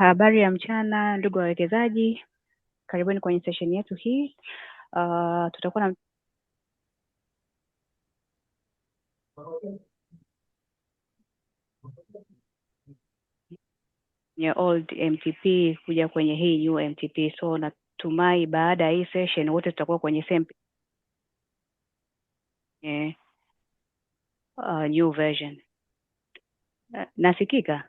Habari ya mchana ndugu wawekezaji, karibuni kwenye session yetu hii. Tutakuwa na old MTP kuja kwenye hii new MTP, so natumai baada ya hii session wote tutakuwa kwenye same new version. Nasikika?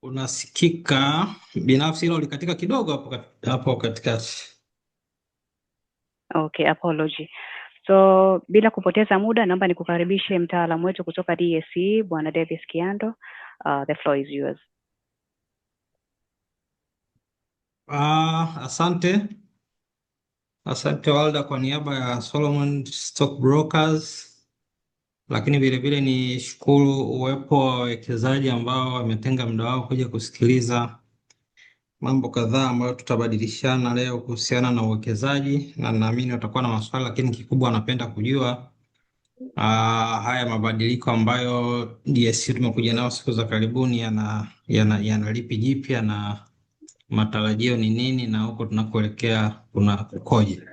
Unasikika. Binafsi hilo likatika kidogo hapo katikati. Okay, apology. So bila kupoteza muda, naomba nikukaribishe mtaalamu wetu kutoka DSE, Bwana Davis Kiando. The floor is yours. Asante Walda kwa niaba ya Solomon Stock Brokers, lakini vilevile ni shukuru uwepo wa wawekezaji ambao wametenga muda wao kuja kusikiliza mambo kadhaa ambayo tutabadilishana leo kuhusiana na uwekezaji, na naamini watakuwa na maswali, lakini kikubwa wanapenda kujua haya mabadiliko ambayo DSE tumekuja nao siku za karibuni yana lipi jipya na matarajio ni nini na huko tunakoelekea kukoje.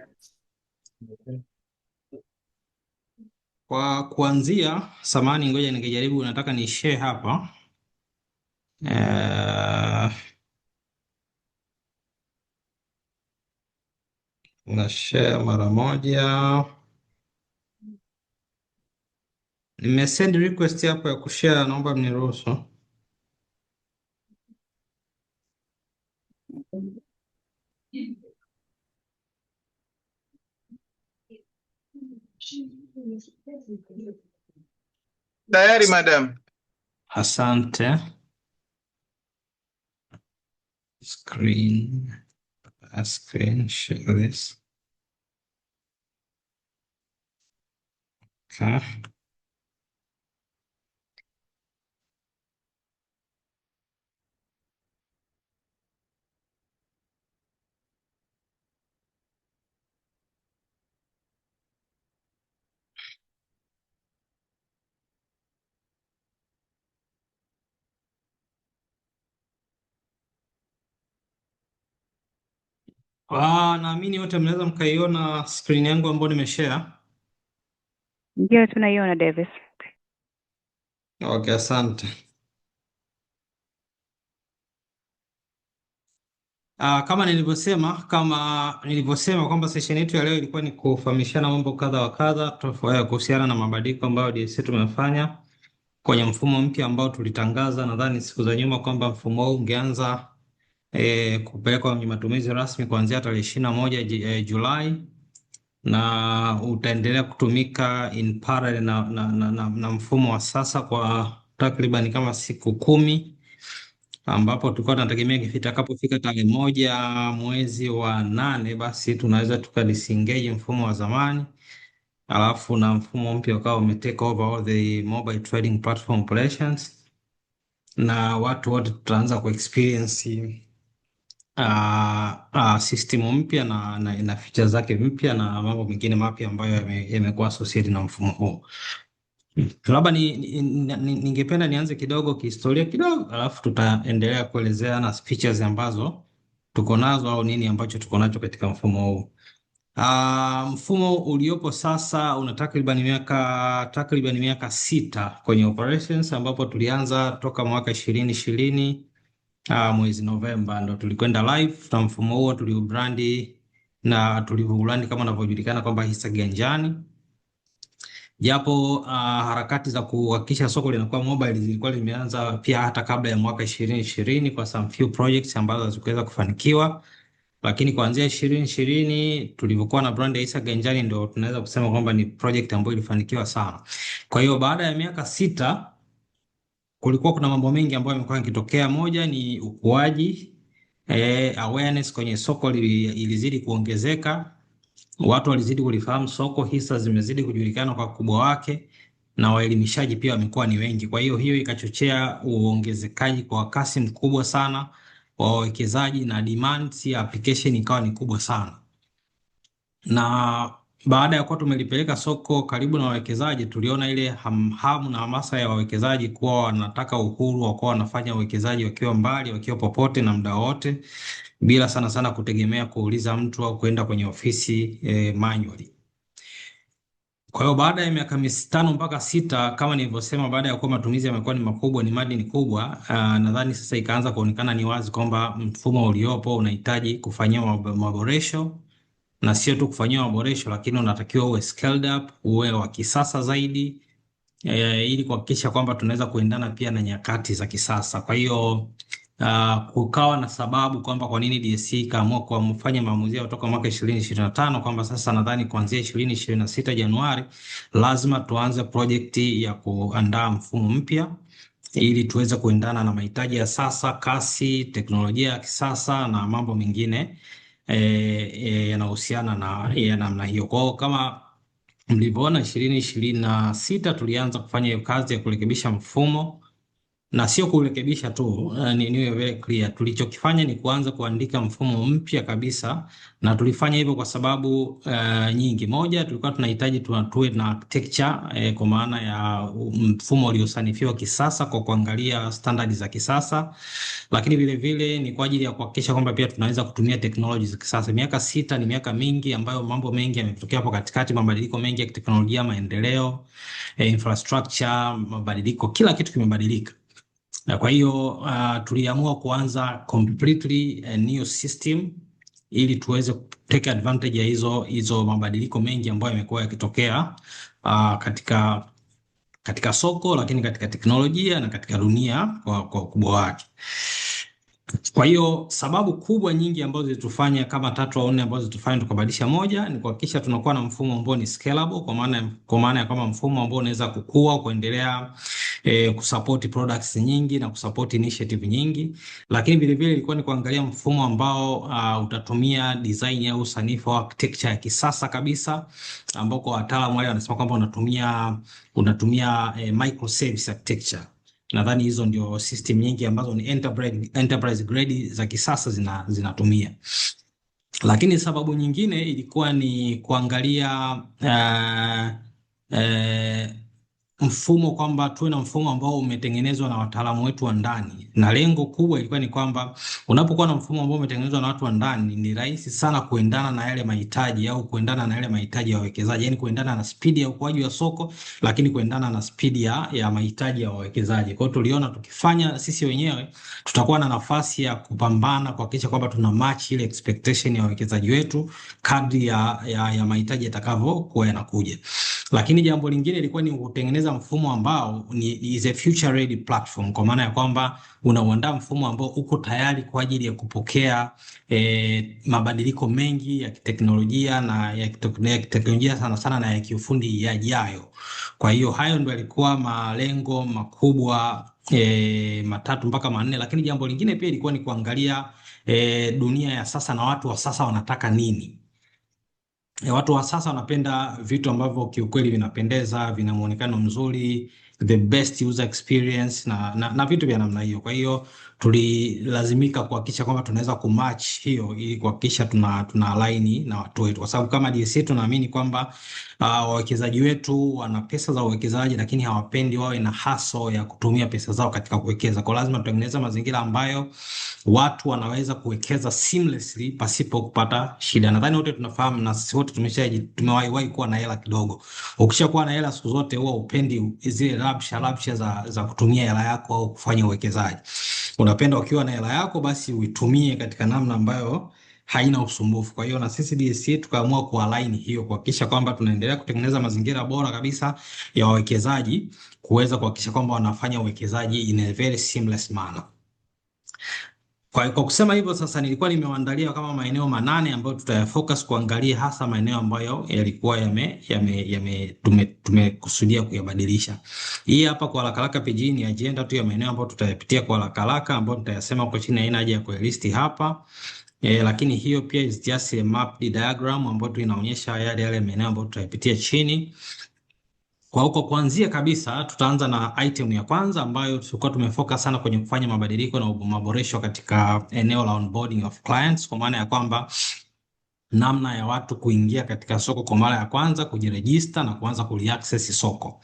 Kwa kuanzia, samani ngoja nikijaribu, nataka ni share hapa na share mara moja. Nimesend request hapo ya kushare, naomba mniruhusu. Tayari madam. Asante. Screen share this. Okay. Naamini wote mnaweza mkaiona screen yangu ambayo nimeshare. Ndio, tunaiona Davis. Okay, asante. Kama nilivyosema kwamba session yetu ya leo ilikuwa ni kufahamishana mambo kadha wa kadha kuhusiana na mabadiliko ambayo DSE tumefanya kwenye mfumo mpya ambao tulitangaza nadhani siku za nyuma kwamba mfumo huu ungeanza kupelekwa kwenye matumizi rasmi kuanzia tarehe 21 Julai na utaendelea kutumika in parallel na mfumo wa sasa kwa takriban kama siku 10, ambapo tulikuwa tunategemea itakapofika tarehe 1 mwezi wa 8 basi tunaweza disengage mfumo wa zamani, alafu na mfumo mpya ukawa umetake over all the mobile trading platform operations, na watu wote tutaanza ku experience system mpya na feature zake mpya na mambo mengine mapya ambayo yamekuwa associated na mfumo huu. Labda ningependa nianze kidogo kihistoria kidogo, alafu tutaendelea kuelezea na features ambazo tuko nazo au nini ambacho tuko nacho katika mfumo huu. Mfumo uliopo sasa una takriban miaka 6 kwenye operations, ambapo tulianza toka mwaka 2020 mwezi Novemba ndo tulikwenda live na mfumo huo. Tuliubrandi na tulivyobrandi kama unavyojulikana kwamba hisa ganjani, japo harakati za kuhakikisha soko linakuwa mobile zilikuwa limeanza pia hata kabla ya mwaka 2020 kwa some few projects ambazo hazikuweza kufanikiwa, lakini kuanzia 2020 tulivyokuwa na brand ya hisa ganjani ndo tunaweza kusema kwamba ni project ambayo ilifanikiwa sana. Kwa hiyo baada ya miaka 6 kulikuwa kuna mambo mengi ambayo yamekuwa yakitokea. Moja ni ukuaji, awareness kwenye soko ilizidi kuongezeka, watu walizidi kulifahamu soko, hisa zimezidi kujulikana kwa ukubwa wake, na waelimishaji pia wamekuwa ni wengi. Kwa hiyo ikachochea uongezekaji kwa kasi mkubwa sana wa wawekezaji na demand ya application ikawa ni kubwa sana, na baada ya kuwa tumelipeleka soko karibu na wawekezaji, tuliona ile hamu na hamasa ya wawekezaji kuwa wanataka uhuru wa kuwa wanafanya uwekezaji wakiwa mbali, wakiwa popote na muda wote, bila sana sana kutegemea kuuliza mtu au kwenda kwenye ofisi manually. Kwa hiyo baada ya miaka 5 mpaka 6, kama nilivyosema, baada ya kuwa matumizi yamekuwa ni makubwa, ni madi ni kubwa, nadhani sasa ikaanza kuonekana ni wazi kwamba mfumo uliopo unahitaji kufanyiwa maboresho, na sio tu kufanyiwa maboresho, lakini unatakiwa uwe scaled up, uwe wa kisasa zaidi, ili kuhakikisha kwamba tunaweza kuendana pia na nyakati za kisasa. Kwa hiyo kukawa na sababu kwamba kwa nini DSC ikaamua kufanya maamuzi yao toka mwaka 2025 kwamba sasa nadhani kuanzia 2026 Januari lazima tuanze project ya kuandaa mfumo mpya ili tuweze kuendana na mahitaji ya sasa, kasi, teknolojia ya kisasa na mambo mengine yanahusiana na ya namna hiyo. Kwa hiyo kama mlivyoona 2026 tulianza kufanya hiyo kazi ya kurekebisha mfumo, na sio kurekebisha tu, niwe very clear, tulichokifanya ni kuanza kuandika mfumo mpya kabisa, na tulifanya hivyo kwa sababu nyingi. Moja, tulikuwa tunahitaji tuwe na architecture kwa maana ya mfumo uliosanifiwa kisasa kwa kuangalia standards za kisasa, lakini vile vile ni kwa ajili ya kuhakikisha kwamba pia tunaweza kutumia technology za kisasa. Miaka 6 ni miaka mingi ambayo mambo mengi yametokea hapo katikati, mabadiliko mengi ya teknolojia, maendeleo, infrastructure, mabadiliko, kila kitu kimebadilika. Na kwa hiyo tuliamua kuanza completely a new system ili tuweze take advantage ya hizo mabadiliko mengi ambayo yamekuwa yakitokea katika soko, lakini katika teknolojia na katika dunia kwa ukubwa wake. Kwa hiyo sababu kubwa nyingi ambazo zilitufanya kama 3 au 4 ambazo zilitufanya tukabadilisha, moja ni kuhakikisha tunakuwa na mfumo ambao ni scalable, kwa maana ya kama mfumo ambao unaweza kukua, kuendelea kusupport products nyingi na kusupport initiative nyingi. Lakini vile vile ilikuwa ni kuangalia mfumo ambao utatumia design au usanifu wa architecture ya kisasa kabisa, ambao kwa wataalamu wale wanasema kwamba unatumia microservice architecture. Nadhani hizo ndio system nyingi ambazo ni enterprise grade za kisasa zinatumia. Lakini sababu nyingine ilikuwa ni kuangalia mfumo, kwamba tuwe na mfumo ambao umetengenezwa na wataalamu wetu wa ndani, na lengo kubwa ilikuwa ni kwamba unapokuwa na mfumo ambao umetengenezwa na watu wa ndani, ni rahisi sana kuendana na yale mahitaji au kuendana na yale mahitaji ya wawekezaji, yani kuendana na speed ya ukuaji wa soko, lakini kuendana na speed ya mahitaji ya wawekezaji. Kwa hiyo tuliona tukifanya sisi wenyewe tutakuwa na nafasi ya kupambana kuhakikisha kwamba tuna match ile expectation ya wawekezaji wetu kadri ya mahitaji yatakavyokuwa yanakuja. Lakini jambo lingine ilikuwa ni kutengeneza mfumo ambao is a future ready platform, kwa maana ya kwamba unauandaa mfumo ambao uko tayari kwa ajili ya kupokea mabadiliko mengi ya kiteknolojia na ya kiteknolojia sana sana na ya kiufundi yajayo. Kwa hiyo hayo ndio yalikuwa malengo makubwa 3 mpaka 4. Lakini jambo lingine pia ilikuwa ni kuangalia dunia ya sasa na watu wa sasa wanataka nini. Watu wa sasa wanapenda vitu ambavyo kiukweli vinapendeza, vina muonekano mzuri, the best user experience na vitu vya namna hiyo. Kwa hiyo tulilazimika kuhakikisha kwamba tunaweza kumatch hiyo ili kuhakikisha tuna align na watu wetu, kwa sababu kama DSC tunaamini kwamba wawekezaji wetu wana pesa za uwekezaji, lakini hawapendi wawe na hassle ya kutumia pesa zao katika kuwekeza. Kwa lazima tutengeneze mazingira ambayo watu wanaweza kuwekeza seamlessly pasipo kupata shida. Nadhani wote tunafahamu na sisi wote tumewahi kuwa na hela kidogo. Ukishakuwa na hela siku zote huwa upendi zile rabsha za kutumia hela yako au kufanya uwekezaji. Unapenda ukiwa na hela yako basi uitumie katika namna ambayo haina usumbufu. Kwa hiyo na sisi DSC tukaamua kualign hiyo, kuhakikisha kwamba tunaendelea kutengeneza mazingira bora kabisa ya wawekezaji kuweza kuhakikisha kwamba wanafanya uwekezaji in a very seamless manner. Kwa kusema hivyo sasa, nilikuwa nimewaandalia kama maeneo 8 ambayo tutayafocus kuangalia, hasa maeneo ambayo yalikuwa tumekusudia kuyabadilisha. Hii hapa kwa haraka page ni agenda tu ya maeneo ambayo tutayapitia kwa haraka ambayo tutayasema huko chini, haina haja ya kuelist hapa. Lakini hiyo pia is just a map diagram ambayo tu inaonyesha yale maeneo ambayo tutayapitia chini. Kwa huko kuanzia kabisa tutaanza na item ya kwanza ambayo tulikuwa tumefocus sana kwenye kufanya mabadiliko na maboresho katika eneo la onboarding of clients, kwa maana ya kwamba namna ya watu kuingia katika soko kwa mara ya kwanza, kujirejista na kuanza kuliaccess soko.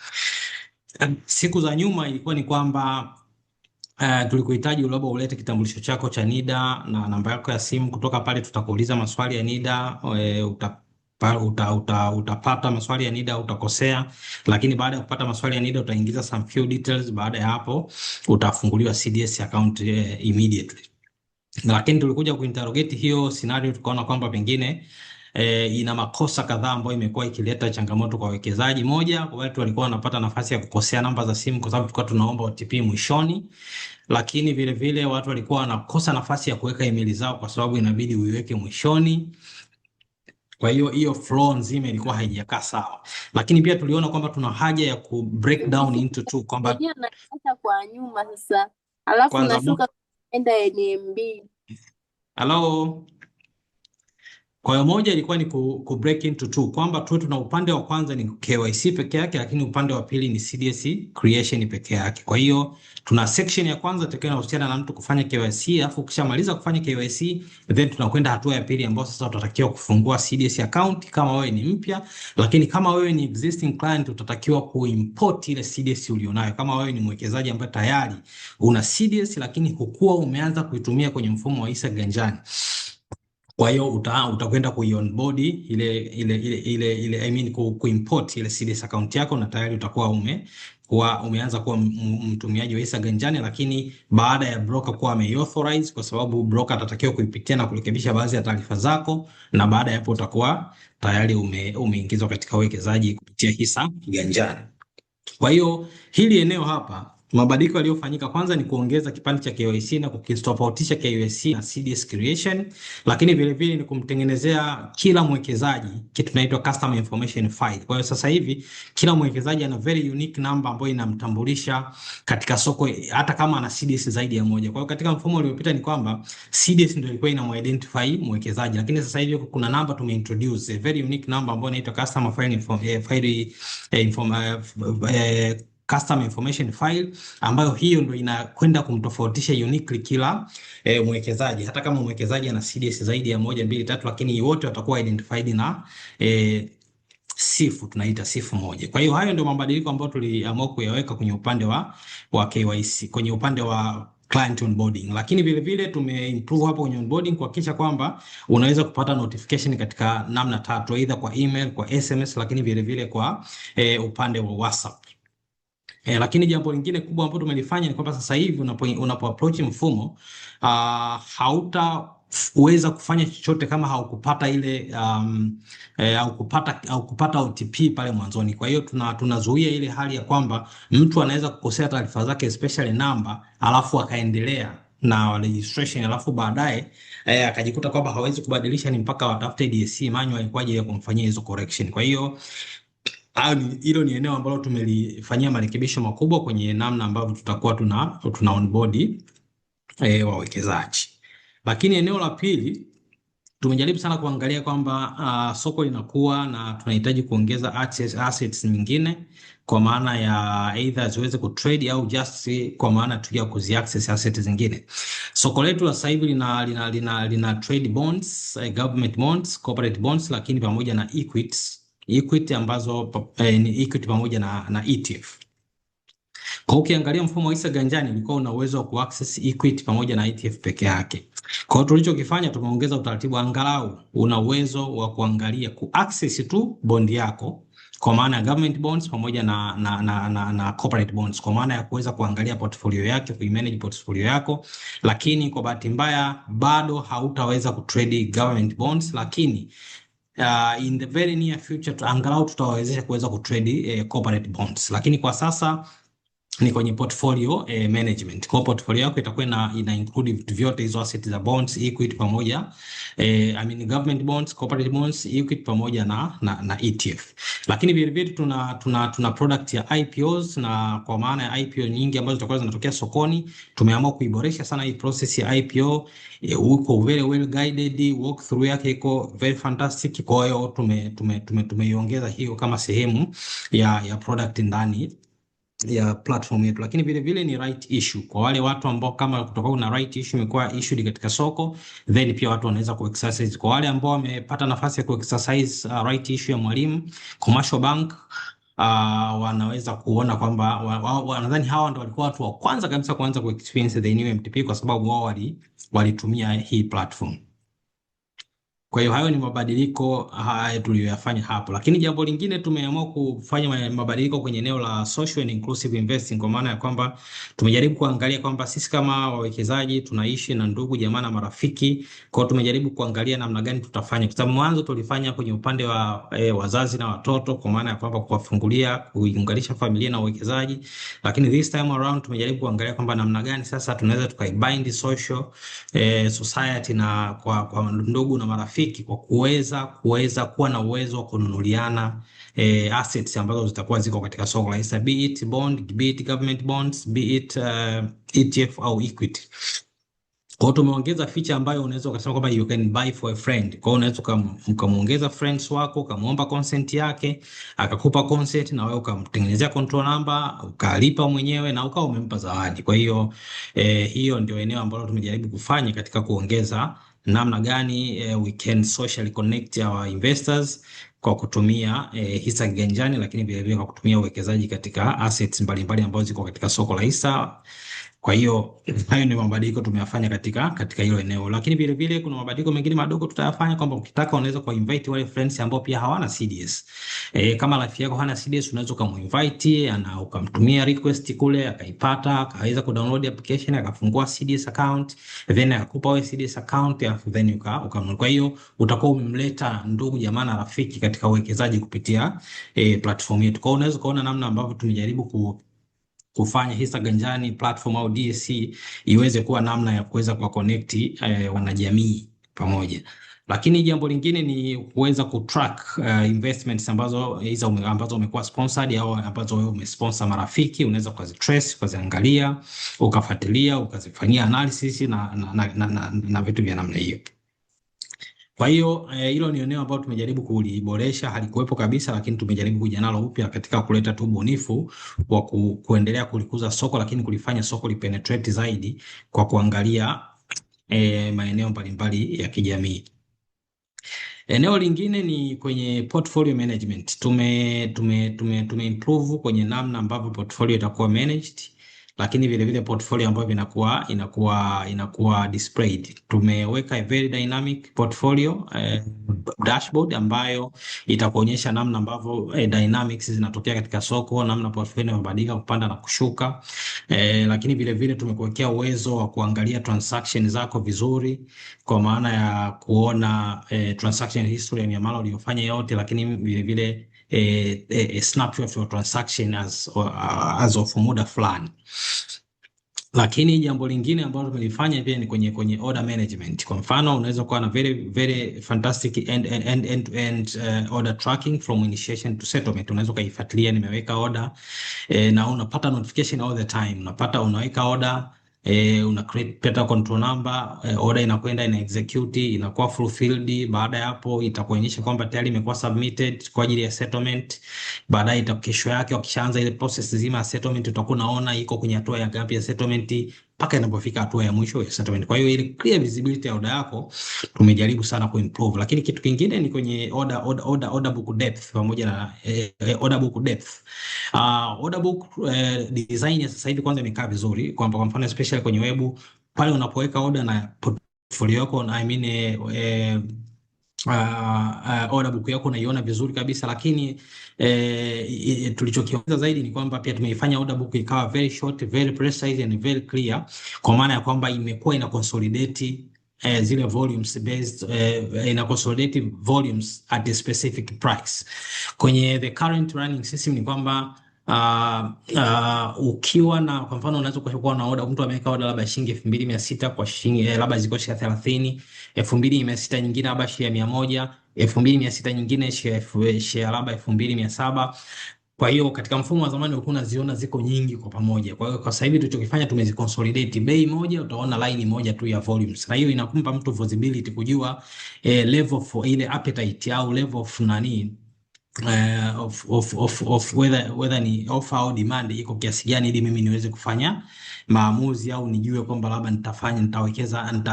Siku za nyuma ilikuwa ni kwamba tulikuhitaji labda ulete kitambulisho chako cha NIDA na namba yako ya simu. Kutoka pale tutakuuliza maswali ya NIDA, utapata maswali ya NIDA, utakosea, lakini baada ya kupata maswali ya NIDA utaingiza some few details. Baada ya hapo utafunguliwa CDS account immediately. Lakini tulikuja kuinterrogate hiyo scenario, tukaona kwamba pengine ina makosa kadhaa ambayo imekuwa ikileta changamoto kwa wawekezaji. Moja, watu walikuwa wanapata nafasi ya kukosea namba za simu kwa sababu tulikuwa tunaomba OTP mwishoni, lakini vile vile watu walikuwa wanakosa nafasi ya kuweka email zao kwa sababu inabidi uiweke mwishoni. Kwa hiyo flow nzima ilikuwa haijakaa sawa, lakini pia tuliona kwamba tuna haja ya ku break down into two, kwamba kwa nyuma sasa alafu unashuka enda NMB. Hello. Kwa hiyo moja ilikuwa ni ku break into two, kwamba tuwe tuna upande wa kwanza ni KYC peke yake, lakini upande wa pili ni CDS creation peke yake. Kwa hiyo tuna section ya kwanza itakayohusiana na mtu kufanya KYC, alafu ukishamaliza kufanya KYC then tunakwenda hatua ya pili ambapo sasa utatakiwa kufungua CDS account kama wewe ni mpya, lakini kama wewe ni existing client utatakiwa kuimport ile CDS ulionayo. Kama wewe ni mwekezaji ambaye tayari una CDS lakini hukuwa umeanza kuitumia kwenye mfumo wa Issa Ganjani, kwa hiyo utakwenda kuionboard ile I mean kuimport ile CDS account yako na tayari utakuwa umeanza kuwa mtumiaji wa Issa Ganjani, lakini baada ya broker kuwa ameauthorize, kwa sababu broker atatakiwa kuipitia na kurekebisha baadhi ya taarifa zako, na baada ya hapo utakuwa tayari umeingizwa katika uwekezaji kupitia Issa Ganjani. Kwa hiyo hili eneo hapa mabadiliko yaliyofanyika kwanza ni kuongeza kipande cha KYC na kukitofautisha KYC na CDS creation, lakini vile vile ni kumtengenezea kila mwekezaji kitu kinaitwa customer information file. Kwa hiyo sasa hivi kila mwekezaji ana very unique number ambayo inamtambulisha katika soko hata kama ana CDS zaidi ya moja. Kwa hiyo katika mfumo uliopita ni kwamba CDS ndio ilikuwa inamu-identify mwekezaji, lakini sasa hivi kuna namba tumeintroduce, a very unique number ambayo inaitwa customer customer information file, ambayo hiyo ndio inakwenda kumtofautisha uniquely kila mwekezaji. Hata kama mwekezaji ana CDS zaidi ya 1, 2, 3, lakini wote watakuwa identified na sifu, tunaita sifu moja. Kwa hiyo hayo ndio mabadiliko ambayo tuliamua kuyaweka kwenye upande wa KYC, kwenye upande wa client onboarding. Lakini vile vile tumeimprove hapo kwenye onboarding kuhakikisha kwamba unaweza kupata notification katika namna tatu, either kwa email, kwa SMS, lakini vile vile kwa upande wa WhatsApp. Lakini jambo lingine kubwa ambalo tumelifanya ni kwamba sasa hivi unapo approach mfumo hautaweza kufanya chochote kama haukupata ile haukupata OTP pale mwanzoni. Kwa hiyo tunazuia ile hali ya kwamba mtu anaweza kukosea taarifa zake especially namba, alafu akaendelea na registration, alafu baadaye akajikuta kwamba hawezi kubadilisha, ni mpaka watafute DSC manual kwa ajili ya kumfanyia hizo correction. Kwa hiyo hilo ni eneo ambalo tumelifanyia marekebisho makubwa kwenye namna ambavyo tutakuwa tuna onboard wawekezaji. Lakini eneo la pili tumejaribu sana kuangalia kwamba soko linakuwa na tunahitaji kuongeza assets nyingine, kwa maana ya either ziweze kutrade au just kwa maana tu ya kuziaccess assets zingine. Soko letu la sasa hivi lina trade bonds, government bonds, corporate bonds, lakini pamoja na equity ambazo ni equity pamoja na ETF. Kwa ukiangalia mfumo wa Issa Ganjani ulikuwa una uwezo wa kuaccess equity pamoja na ETF peke yake. Kwa hiyo tulichokifanya tumeongeza utaratibu, angalau una uwezo wa kuangalia kuaccess tu bond yako, kwa maana ya government bonds pamoja na corporate bonds, kwa maana ya kuweza kuangalia portfolio yake, kuimanage portfolio yako. Lakini kwa bahati mbaya bado hautaweza kutrade government bonds, lakini in the very near future angalau tutawawezesha kuweza kutrade corporate bonds. Lakini kwa sasa ni kwenye portfolio management. Kwa portfolio yako itakuwa ina include vyote hizo assets za bonds, equity pamoja government bonds, corporate bonds, equity pamoja na ETF. Lakini vile vile tuna product ya IPOs, na kwa maana ya IPO nyingi ambazo zitakuwa zinatokea sokoni tumeamua kuiboresha sana hii process ya IPO. Uko very well guided, walkthrough yake iko very fantastic. Kwa hiyo tumeiongeza hiyo kama sehemu ya product ndani ya platform yetu, lakini vile vile ni right issue kwa wale watu ambao kama kutakuwa kuna right issue imekuwa issued katika soko, then pia watu wanaweza kuexercise. Kwa wale ambao wamepata nafasi ya kuexercise right issue ya Mwalimu Commercial Bank, wanaweza kuona kwamba wanadhani hawa ndio walikuwa watu wa kwanza kabisa kuanza kuexperience the new MTP kwa sababu wao walitumia hii platform. Kwa hiyo hayo ni mabadiliko haya tuliyoyafanya hapo, lakini jambo lingine tumeamua kufanya mabadiliko kwenye eneo la social and inclusive investing, kwa maana ya kwamba tumejaribu kuangalia kwamba sisi kama wawekezaji tunaishi na ndugu jamaa na marafiki. Kwa hiyo tumejaribu kuangalia namna gani tutafanya, kwa sababu mwanzo tulifanya kwenye upande wa wazazi na watoto, kwa maana ya kwamba kuwafungulia, kuunganisha familia na uwekezaji, lakini this time around tumejaribu kuangalia kwamba namna gani sasa tunaweza tukaibind social society na kwa ndugu na marafiki kwa kuweza kuwa na uwezo wa kununuliana assets ambazo zitakuwa ziko katika soko la hisa, be it bond, be it government bonds, be it ETF au equity. Kwa hiyo tumeongeza feature ambayo unaweza ukasema kwamba you can buy for a friend. Kwa hiyo unaweza ukamuongeza friends wako, ukamuomba consent yake, akakupa consent na wewe ukamtengenezea control number, ukalipa mwenyewe na ukawa umempa zawadi. Kwa hiyo hiyo ndio eneo ambalo tumejaribu kufanya katika kuongeza namna gani we can socially connect our investors kwa kutumia hisa kiganjani, lakini vile vile kwa kutumia uwekezaji katika assets mbalimbali ambazo ziko katika soko la hisa. Kwa hiyo hayo ni mabadiliko tumeyafanya katika hilo eneo, lakini vile vile kuna mabadiliko mengine madogo tutayafanya kwamba ukitaka unaweza ku invite wale friends ambao pia hawana CDS. Kama rafiki yako hana CDS unaweza kuminvite na ukamtumia request kule, akaipata, akaweza kudownload application, akafungua CDS account, then akakupa wewe CDS account, then ukamnunua. Kwa hiyo utakuwa umemleta ndugu jamaa na rafiki katika uwekezaji kupitia platform yetu. Kwa hiyo unaweza kuona namna ambavyo tumejaribu kufanya hisa ganjani platform au DSC iweze kuwa namna ya kuweza kuwa connect wanajamii pamoja. Lakini jambo lingine ni kuweza kutrack investments ambazo umekuwa sponsored au ambazo wewe umesponsor marafiki, unaweza kuzitrace, kuziangalia, ukafuatilia, ukazifanyia analysis na vitu vya namna hiyo. Kwa hiyo hilo ni eneo ambalo tumejaribu kuliboresha, halikuwepo kabisa, lakini tumejaribu kuja nalo upya katika kuleta tu ubunifu wa kuendelea kulikuza soko, lakini kulifanya soko lipenetrate zaidi kwa kuangalia maeneo mbalimbali ya kijamii. Eneo lingine ni kwenye portfolio management. Tume improve kwenye namna ambavyo portfolio itakuwa managed, lakini vile vile portfolio ambayo inakuwa displayed. Tumeweka a very dynamic portfolio dashboard ambayo itakuonyesha namna ambavyo dynamics zinatokea katika soko, namna portfolio inabadilika kupanda na kushuka. Lakini vile vile tumekuwekea uwezo wa kuangalia transaction zako vizuri, kwa maana ya kuona transaction history ya miamala uliyofanya yote, lakini vile vile a snapshot of transaction as of muda fulani. Lakini jambo lingine ambalo tumelifanya pia ni kwenye order management. Kwa mfano unaweza kuwa na very fantastic end-to-end order tracking from initiation to settlement. Unaweza kuifuatilia, nimeweka order na unapata notification all the time. Unaweka order, una create better control number, order inakwenda ina execute, inakuwa fulfilled. Baada ya hapo itakuonyesha kwamba tayari imekuwa submitted kwa ajili ya settlement. Baadaye kesho yake wakishaanza ile process nzima ya settlement, utakuwa unaona iko kwenye hatua ya ngapi ya settlement mpaka inapofika hatua ya mwisho ya settlement. Kwa hiyo ile clear visibility ya order yako tumejaribu sana kuimprove. Lakini kitu kingine ni kwenye order book depth pamoja na order book depth. Order book design ya sasa hivi kwanza imekaa vizuri, kwamba kwa mfano especially kwenye web pale unapoweka order na portfolio yako, I mean order book yako unaiona vizuri kabisa. Lakini tulichokiongeza zaidi ni kwamba pia tumeifanya order book ikawa very short, very precise and very clear, kwa maana ya kwamba imekuwa ina consolidate zile volumes based, ina consolidate volumes at a specific price. Kwenye the current running system ni kwamba ukiwa na kwa mfano unaweza kuwa na order, mtu ameweka order labda shilingi 2600 kwa shilingi labda ziko share 30, 2600 nyingine labda share 100, 2600 nyingine share labda 2700. Kwa hiyo katika mfumo wa zamani ulikuwa unaziona ziko nyingi kwa pamoja. Kwa hiyo kwa sasa hivi tulichokifanya tumeziconsolidate bei moja, utaona line moja tu ya volumes. Na hiyo inakumpa mtu visibility kujua level for ile appetite au level of of whether ni offer au demand iko kiasi gani, ili mimi niweze kufanya maamuzi au nijue kwamba labda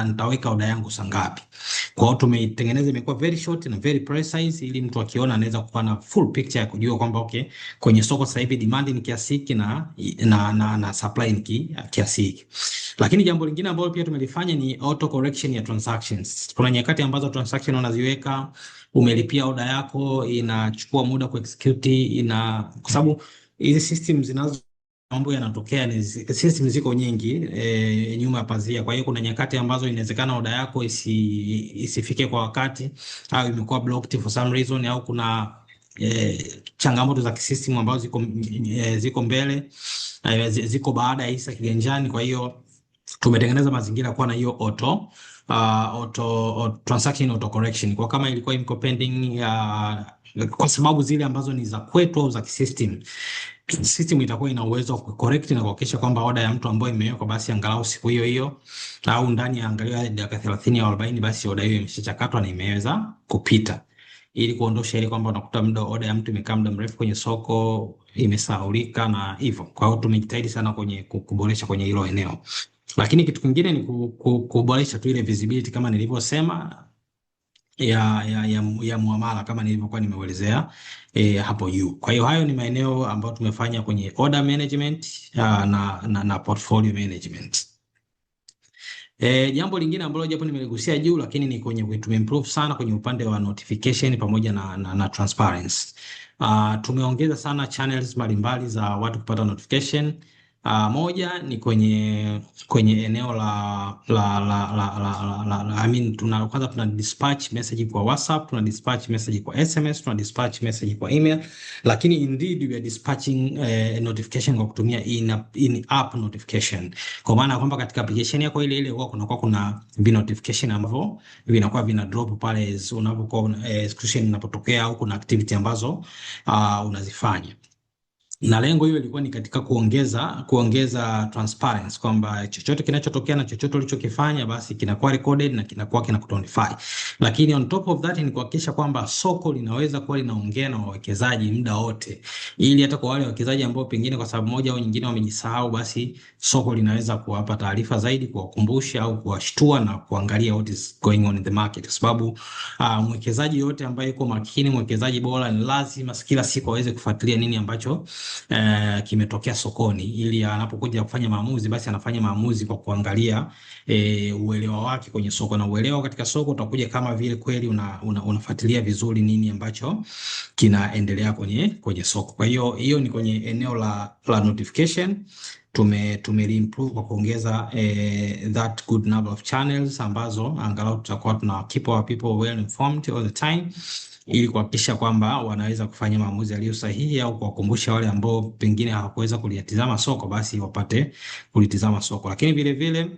nitaweka oda yangu saa ngapi. Kwa hiyo tumeitengeneza imekuwa very short na very precise, ili mtu akiona anaweza kuwa na full picture ya kujua kwamba okay, kwenye soko sasa hivi demand ni kiasi hiki na supply ni kiasi hiki. Lakini jambo lingine ambalo pia tumelifanya ni auto correction ya transactions. Kuna nyakati ambazo transaction unaziweka, umelipia oda yako, inachukua muda ku execute, kwa sababu hizi systems zinazo mambo yanatokea, ni system ziko nyingi nyuma ya pazia. Kwa hiyo kuna nyakati ambazo inawezekana oda yako isifike kwa wakati, au imekuwa blocked for some reason, au kuna changamoto za kisystem ambazo ziko mbele, ziko baada ya hisa kiganjani. Kwa hiyo tumetengeneza mazingira kuwa na hiyo transaction auto correction, kwa kama ilikuwa iko pending, kwa sababu zile ambazo ni za kwetu au za kisystem, system itakuwa ina uwezo wa correct na kuhakikisha kwamba order ya mtu ambayo imewekwa basi angalau siku hiyo hiyo au ndani ya angalau dakika 30 au 40 basi order hiyo imeshachakatwa na imeweza kupita, ili kuondosha ile kwamba unakuta muda order ya mtu imekaa muda mrefu kwenye soko, imesahaulika na hivyo. Kwa hiyo tumejitahidi sana kwenye kuboresha kwenye hilo eneo. Lakini kitu kingine ni kuboresha tu ile visibility kama nilivyosema ya muamala kama nilivyokuwa nimeelezea hapo juu. Kwa hiyo hayo ni maeneo ambayo tumefanya kwenye order management na portfolio management. Jambo lingine ambalo japo nimeligusia juu, lakini ni kwenye tumeimprove sana kwenye upande wa notification pamoja na transparency. Tumeongeza sana channels mbalimbali za watu kupata notification. Moja ni kwenye eneo kwanza tuna dispatch message kwa WhatsApp, tuna dispatch message kwa SMS, tuna dispatch message kwa email, lakini indeed we are dispatching notification kwa kutumia in app notification, kwa maana kwamba katika application yako ile huwa kuna notification ambavyo vinakuwa vina drop pale unapokuwa execution inapotokea au kuna activity ambazo unazifanya, na lengo hiyo ilikuwa ni katika kuongeza transparency, kwamba chochote kinachotokea na chochote ulichokifanya basi kinakuwa recorded na kinakuwa kinakunotify. Lakini on top of that ni kuhakikisha kwamba soko linaweza kuwa linaongea na wawekezaji muda wote, ili hata kwa wale wawekezaji ambao pengine kwa sababu moja au nyingine wamejisahau, basi soko linaweza kuwapa taarifa zaidi, kuwakumbusha au kuwashtua na kuangalia what is going on in the market, kwa sababu mwekezaji yote ambaye yuko makini, mwekezaji bora, ni lazima kila siku aweze kufuatilia nini ambacho kimetokea sokoni, ili anapokuja kufanya maamuzi basi anafanya maamuzi kwa kuangalia uelewa wake kwenye soko, na uelewa katika soko utakuja kama vile kweli unafuatilia vizuri nini ambacho kinaendelea kwenye soko. Kwa hiyo ni kwenye eneo la notification. Tumeimprove kwa kuongeza that good number of channels ambazo angalau tutakuwa tuna keep our people well informed all the time, ili kuhakikisha kwamba wanaweza kufanya maamuzi yaliyo sahihi, au kuwakumbusha wale ambao pengine hawakuweza kulitazama soko basi wapate kulitazama soko. Lakini vile vile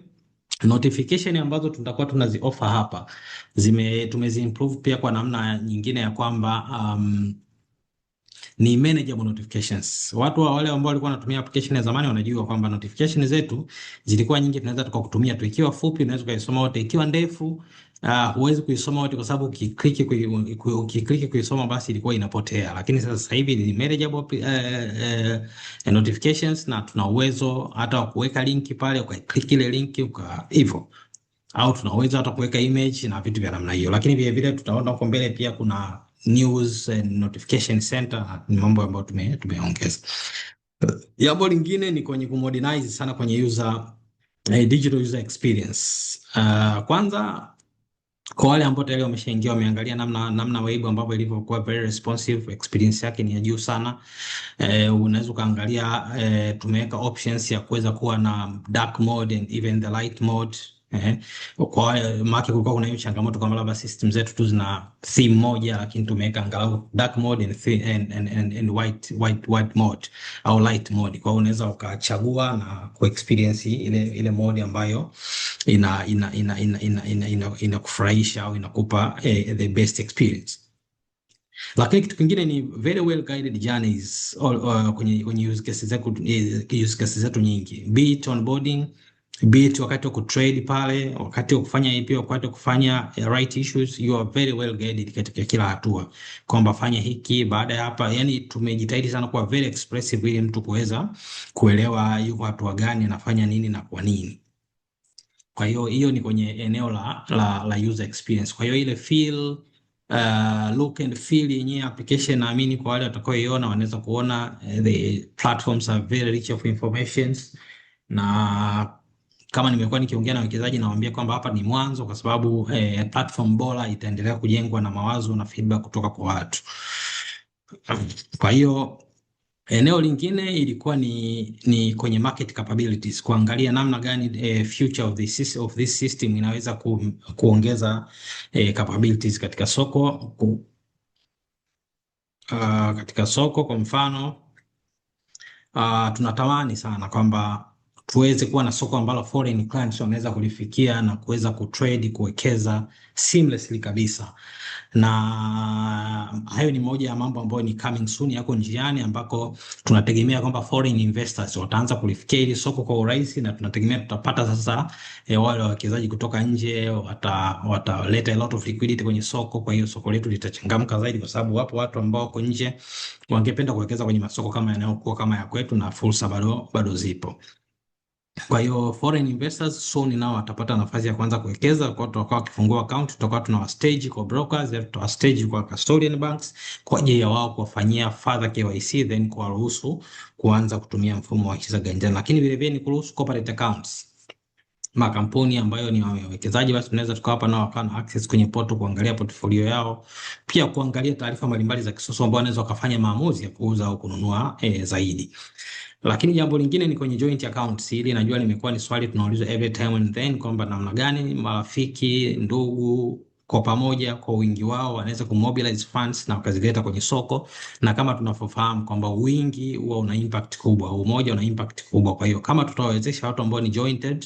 notification ambazo tutakuwa tunazi offer hapa tumeziimprove pia kwa namna nyingine ya kwamba ni manageable notifications. Watu wale ambao walikuwa wanatumia application ya zamani wanajua kwamba notification zetu zilikuwa nyingi, tunaweza tukakutumia tu, ikiwa fupi unaweza kuisoma wote, ikiwa ndefu huwezi kuisoma wote, kwa sababu ukikliki kuisoma basi ilikuwa inapotea. Lakini sasa hivi ni manageable notifications, na tuna uwezo hata wa kuweka link pale, ukaklik ile link hivyo, au tuna uwezo hata kuweka image na vitu vya namna hiyo. Lakini vile vile tutaona huko mbele pia kuna news and notification center, ni mambo ambayo tumeongeza. Jambo lingine ni kwenye kumodernize sana kwenye digital user experience. Kwanza kwa wale ambao tayari wameshaingia wameangalia namna web ambapo ilivyokuwa very responsive, experience yake ni ya juu sana. Unaweza kaangalia tumeweka options ya kuweza kuwa na dark mode and even the light mode. Kwa maana kulikuwa kuna hiyo changamoto kama labda system zetu tu zina theme moja, lakini tumeweka angalau dark mode and white mode au light mode. Kwa hiyo unaweza ukachagua na ku-experience ile mode ambayo inakufurahisha au inakupa the best experience. Lakini kitu kingine ni very well guided journeys kwenye use cases zetu nyingi, be it onboarding Be wakati wa kutrade pale, wakati wa kufanya IPO, wakati wa kufanya right issues, you are very well guided katika kila hatua, kwamba fanya hiki baada ya hapa. Yani tumejitahidi sana kuwa very expressive ili mtu kuweza kuelewa yuko hatua gani, anafanya nini na kwa nini. Kwa hiyo ni kwenye eneo la user experience. Kwa hiyo ile feel, look and feel yenyewe application, naamini kwa wale watakaoiona wanaweza kuona the platforms are very rich of information, na kama nimekuwa nikiongea na wawekezaji nawaambia kwamba hapa ni mwanzo, kwa sababu platform bora itaendelea kujengwa na mawazo na feedback kutoka kwa watu. Kwa hiyo eneo lingine ilikuwa ni kwenye market capabilities, kuangalia namna gani future of this system inaweza kuongeza capabilities katika soko. Katika soko kwa mfano, tunatamani sana kwamba tuweze kuwa na soko ambalo foreign clients wanaweza kulifikia na kuweza kutrade, kuwekeza seamlessly kabisa. Na hayo ni moja ya mambo ambayo ni coming soon, yako njiani, ambako tunategemea kwamba foreign investors wataanza kulifikia hili soko kwa urahisi, na tunategemea tutapata sasa wale wawekezaji kutoka nje wataleta a lot of liquidity kwenye soko. Kwa hiyo soko letu litachangamka zaidi, kwa sababu wapo watu ambao wako nje wangependa kuwekeza kwenye masoko kama yanayokuwa kama ya kwetu, na fursa bado zipo. Kwa hiyo foreign investors soon nao watapata nafasi ya kwanza kuwekeza. Kwa tutakuwa wakifungua account, tutakuwa tuna stage kwa brokers, tutawa stage kwa custodian banks kwa ajili ya wao kuwafanyia further KYC, then kuwaruhusu kuanza kutumia mfumo wa hisa ganjani. Lakini vile vile ni kuruhusu corporate accounts, makampuni ambayo ni wawekezaji, basi tunaweza tukawapa nao wakana access kwenye portal kuangalia portfolio yao, pia kuangalia taarifa mbalimbali za kisoso ambao wanaweza wakafanya maamuzi ya kuuza au kununua zaidi. Lakini jambo lingine ni kwenye joint accounts. Hili najua limekuwa ni swali tunaulizwa every time and then, kwamba namna gani marafiki, ndugu kwa pamoja kwa wingi wao wanaweza kumobilize funds na wakazileta kwenye soko, na kama tunavyofahamu kwamba wingi huwa una impact kubwa, umoja una impact kubwa. Kwa hiyo kama tutawawezesha watu ambao ni jointed,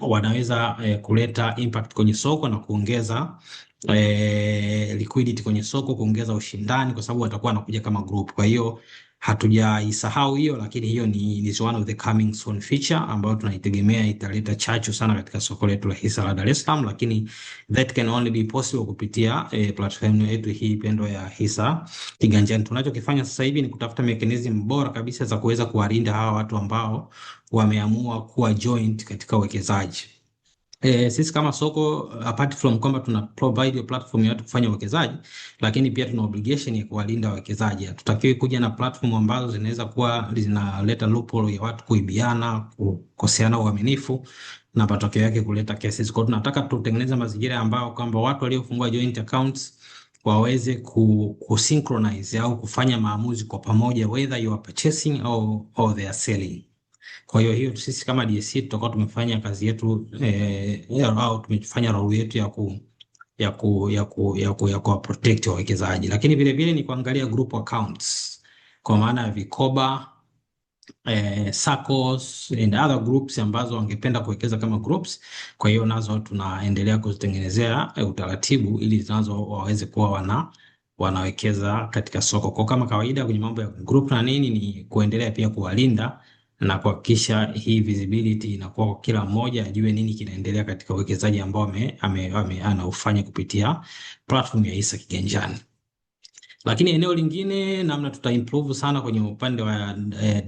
wanaweza kuleta impact kwenye soko na kuongeza liquidity kwenye soko, kuongeza ushindani, kwa sababu watakuwa wanakuja kama group. Kwa hiyo hatujaisahau hiyo, lakini hiyo ni one of the coming soon feature ambayo tunaitegemea italeta chachu sana katika soko letu la hisa la Dar es Salaam, lakini that can only be possible kupitia platform yetu hii pendwa ya hisa kiganjani. Tunachokifanya sasa hivi ni kutafuta mechanism bora kabisa za kuweza kuwalinda hawa watu ambao wameamua kuwa joint katika uwekezaji. Sisi kama soko, apart from kwamba tuna provide a platform ya watu kufanya uwekezaji, lakini pia tuna obligation ya kuwalinda wawekezaji. Hatutakiwi kuja na platform ambazo zinaweza kuwa zinaleta loophole ya watu kuibiana, kukoseana uaminifu na matokeo yake kuleta cases. Kwa tunataka tutengeneze mazingira ambayo kwamba watu waliofungua joint accounts waweze kusynchronize au kufanya maamuzi kwa pamoja, whether you are purchasing or they are selling. Kwa hiyo sisi kama DSC tutakuwa tumefanya kazi yetu au tumefanya role yetu ya ku protect wawekezaji, lakini vile vile ni kuangalia group accounts kwa maana ya vikoba, SACCOS and other groups ambazo wangependa kuwekeza kama groups. Kwa hiyo nazo tunaendelea kuzitengenezea utaratibu ili nazo waweze kuwa wanawekeza katika soko. Kwa kama kawaida kwenye mambo ya group na nini, ni kuendelea pia kuwalinda na kuhakikisha hii visibility inakuwa kwa kila mmoja ajue nini kinaendelea katika uwekezaji ambao anaufanya kupitia platform ya hisa kiganjani. Lakini eneo lingine namna tutaimprove sana kwenye upande wa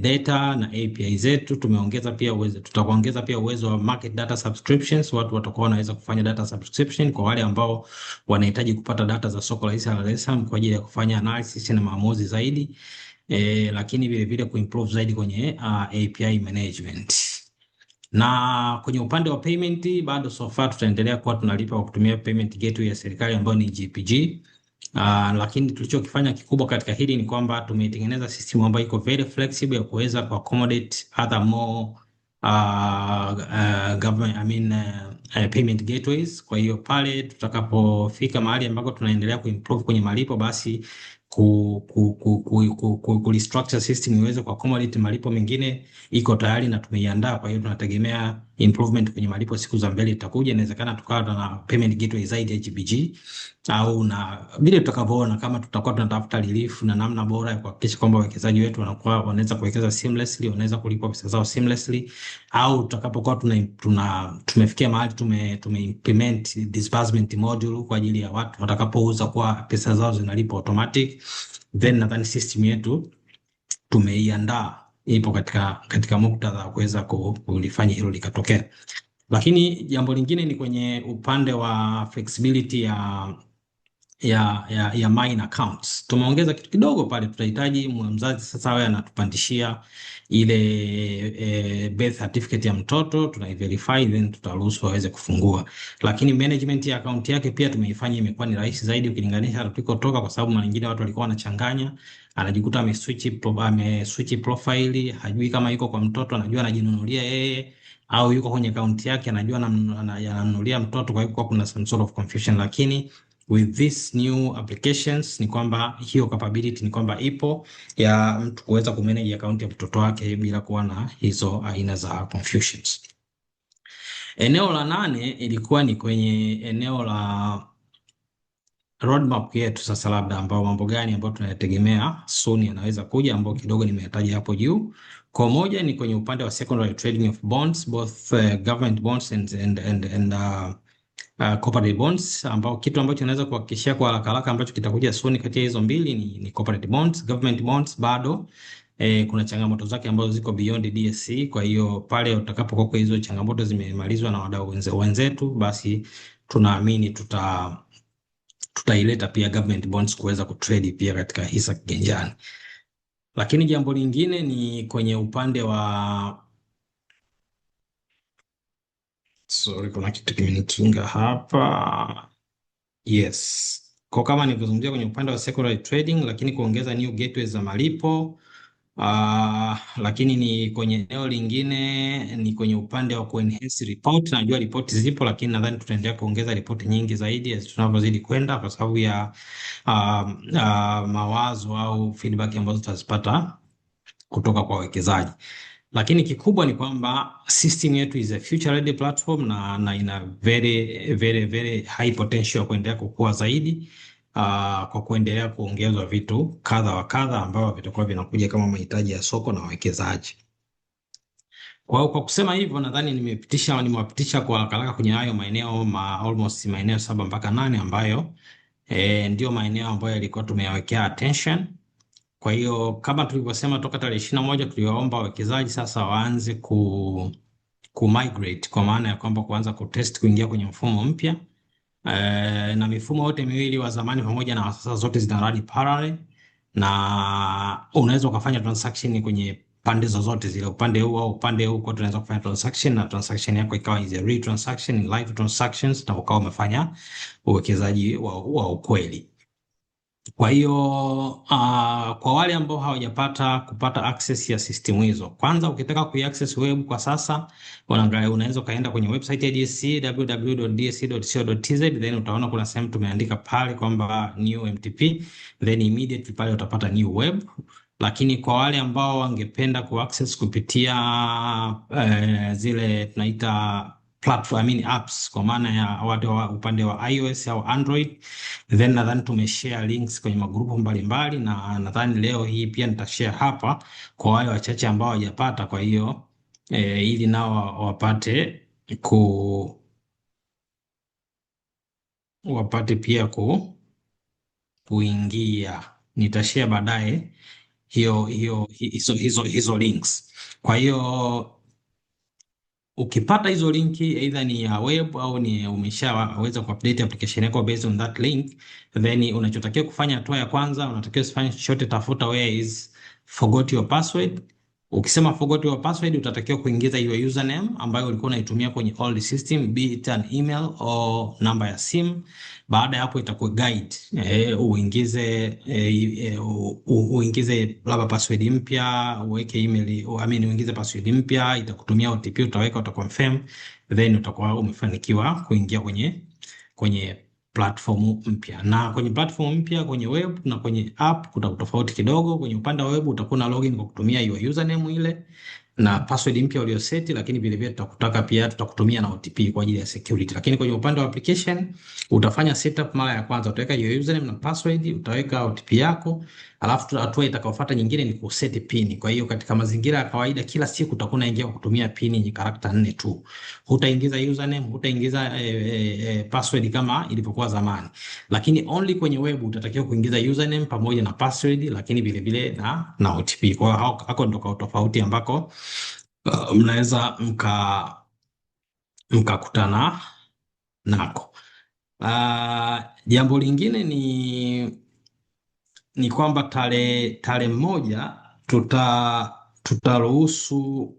data na API zetu, tutakuongeza pia uwezo wa market data subscriptions. Watu watakuwa wanaweza kufanya data subscription kwa wale ambao wanahitaji kupata data za soko la hisa la Dar es Salaam kwa ajili ya kufanya analysis na maamuzi zaidi. Lakini vile vile kuimprove zaidi kwenye API management. Na kwenye upande wa payment bado so far tutaendelea kuwa tunalipa kwa kutumia payment gateway ya serikali ambayo ni GPG. Lakini tulichokifanya kikubwa katika hili ni kwamba tumeitengeneza system ambayo iko very flexible ya kuweza ku accommodate other more payment gateways. Kwa hiyo pale tutakapofika mahali ambako tunaendelea kuimprove kwenye malipo, basi restructure system iweze ku accommodate malipo mengine iko tayari na tumeiandaa. Kwa hiyo tunategemea improvement kwenye malipo siku za mbele itakuja. Inawezekana tukawa na payment gateway zaidi ya GPG, au na vile tutakavyoona kama tutakuwa tunatafuta relief na namna bora ya kuhakikisha kwamba wawekezaji wetu wanakuwa wanaweza kuwekeza seamlessly, wanaweza kulipa pesa zao seamlessly, au tutakapokuwa tumefikia mahali implement disbursement module kwa ajili ya watu watakapouza kwa pesa zao zinalipa automatic, then nadhani system yetu tumeiandaa, ipo katika muktadha wa kuweza kulifanya hilo likatokea. Lakini jambo lingine ni kwenye upande wa flexibility ya mine accounts. Tumeongeza kitu kidogo pale, tutahitaji mzazi sasa awe anatupandishia ile birth certificate ya mtoto, tunaiverify then tutaruhusu waweze kufungua. Lakini management ya account yake pia tumeifanya imekuwa ni rahisi zaidi ukilinganisha na tulikotoka, kwa sababu mara nyingine watu walikuwa wanachanganya, anajikuta ameswitch profile, hajui kama yuko kwa mtoto, anajua anajinunulia yeye, au yuko kwenye account yake anajua ananunulia mtoto, kwa hiyo kuna some sort of confusion. Lakini with this new applications ni kwamba hiyo capability ni kwamba ipo ya mtu kuweza kumanage account ya mtoto wake bila kuwa na hizo aina za confusions. Eneo la 8 ilikuwa ni kwenye eneo la roadmap yetu sasa, labda ambao mambo gani ambayo tunayategemea soon yanaweza kuja, ambao kidogo nimeyataja hapo juu. Kwa moja ni kwenye upande wa secondary trading of bonds, both government bonds and corporate bonds, ambao kitu ambacho naweza kuhakikishia kwa haraka ambacho kitakuja soon kati ya hizo mbili ni corporate bonds. Government bonds bado kuna changamoto zake ambazo ziko beyond DSC. Kwa hiyo pale utakapokuwa kwa hizo changamoto zimemalizwa na wadau wenzetu, basi tunaamini tutaileta pia government bonds kuweza kutrade pia katika hisa kiganjani. Lakini jambo lingine ni kwenye upande wa kuna kitu kimenikinga hapa. Yes. Kwa kama nilivyozungumzia kwenye upande wa secondary trading, lakini kuongeza new gateways za malipo. Lakini ni kwenye eneo lingine ni kwenye upande wa kuenhance report. Najua report zipo, lakini nadhani tutaendelea kuongeza report nyingi zaidi tunavyozidi kwenda, kwa sababu ya mawazo au feedback ambazo tutazipata kutoka kwa wawekezaji. Lakini kikubwa ni kwamba system yetu is a future ready platform na ina very high potential ya kuendelea kukua zaidi, kwa kuendelea kuongezwa vitu kadha wa kadha ambavyo vitakuwa vinakuja kama mahitaji ya soko na wawekezaji. Kwa kusema hivyo, nadhani nimewapitisha kwa haraka kwenye hayo maeneo almost maeneo 7 mpaka 8 ambayo ndio maeneo ambayo yalikuwa tumeyawekea attention. Kwa hiyo kama tulivyosema toka tarehe 21 tuliwaomba wawekezaji sasa waanze ku migrate, kwa maana ya kwamba kuanza kutest kuingia kwenye mfumo mpya. Na mifumo yote miwili, wa zamani pamoja na sasa, zote zina run parallel, na unaweza ukafanya transaction kwenye pande zozote zile, upande huu au upande huu, kwa tunaweza kufanya transaction na transaction yako ikawa is a real transaction, live transactions, na ukawa umefanya uwekezaji wa ukweli. Kwa hiyo kwa wale ambao hawajapata kupata access ya system hizo, kwanza ukitaka kuiaccess web kwa sasa, unaweza kaenda kwenye website ya DSC www.dsc.co.tz, then utaona kuna sehemu tumeandika pale kwamba new MTP, then immediately pale utapata new web. Lakini kwa wale ambao wangependa kuaccess kupitia zile tunaita platform, apps, kwa maana ya watu wa upande wa iOS au Android, then nadhani tumeshare links kwenye magrupu mbalimbali, na nadhani leo hii pia nitashare hapa kwa wale wachache ambao hawajapata. Kwa hiyo ili nao wapate pia kuingia. Nitashare baadaye hizo links. Kwa hiyo ukipata hizo linki, either ni ya web au ni umeshaweza kuupdate application yako based on that link, then unachotakiwa kufanya, hatua ya kwanza, unatakiwa usifanye chochote, tafuta where is forgot your password. Ukisema forgot your password, utatakiwa kuingiza your username ambayo ulikuwa unaitumia kwenye old system, be it an email au namba ya simu. Baada ya hapo itakuwa guide, uingize labda password mpya, uweke email, uingize password mpya, itakutumia OTP, utaweka, utaconfirm, then utakuwa umefanikiwa kuingia kwenye platform mpya. Na kwenye platform mpya kwenye web na kwenye app kuna tofauti kidogo. Kwenye upande wa web utakuwa na login kwa kutumia your username ile, na password mpya uliyoseti, lakini vile vile tutakutaka pia tutakutumia na OTP kwa ajili ya security. Lakini kwenye upande wa application utafanya setup mara ya kwanza, utaweka your username na password, utaweka OTP yako, alafu hatua itakayofuata nyingine ni kuseti pin. Kwa hiyo katika mazingira ya kawaida kila siku utakuwa unaingia kutumia pin yenye character 4 tu. Hutaingiza username, hutaingiza password kama ilivyokuwa zamani. Lakini only kwenye web utatakiwa kuingiza username pamoja na password, lakini vile vile na OTP. Kwa hiyo hako ndo tofauti ambako mnaweza mkakutana nako. Jambo lingine ni kwamba tarehe moja tutaruhusu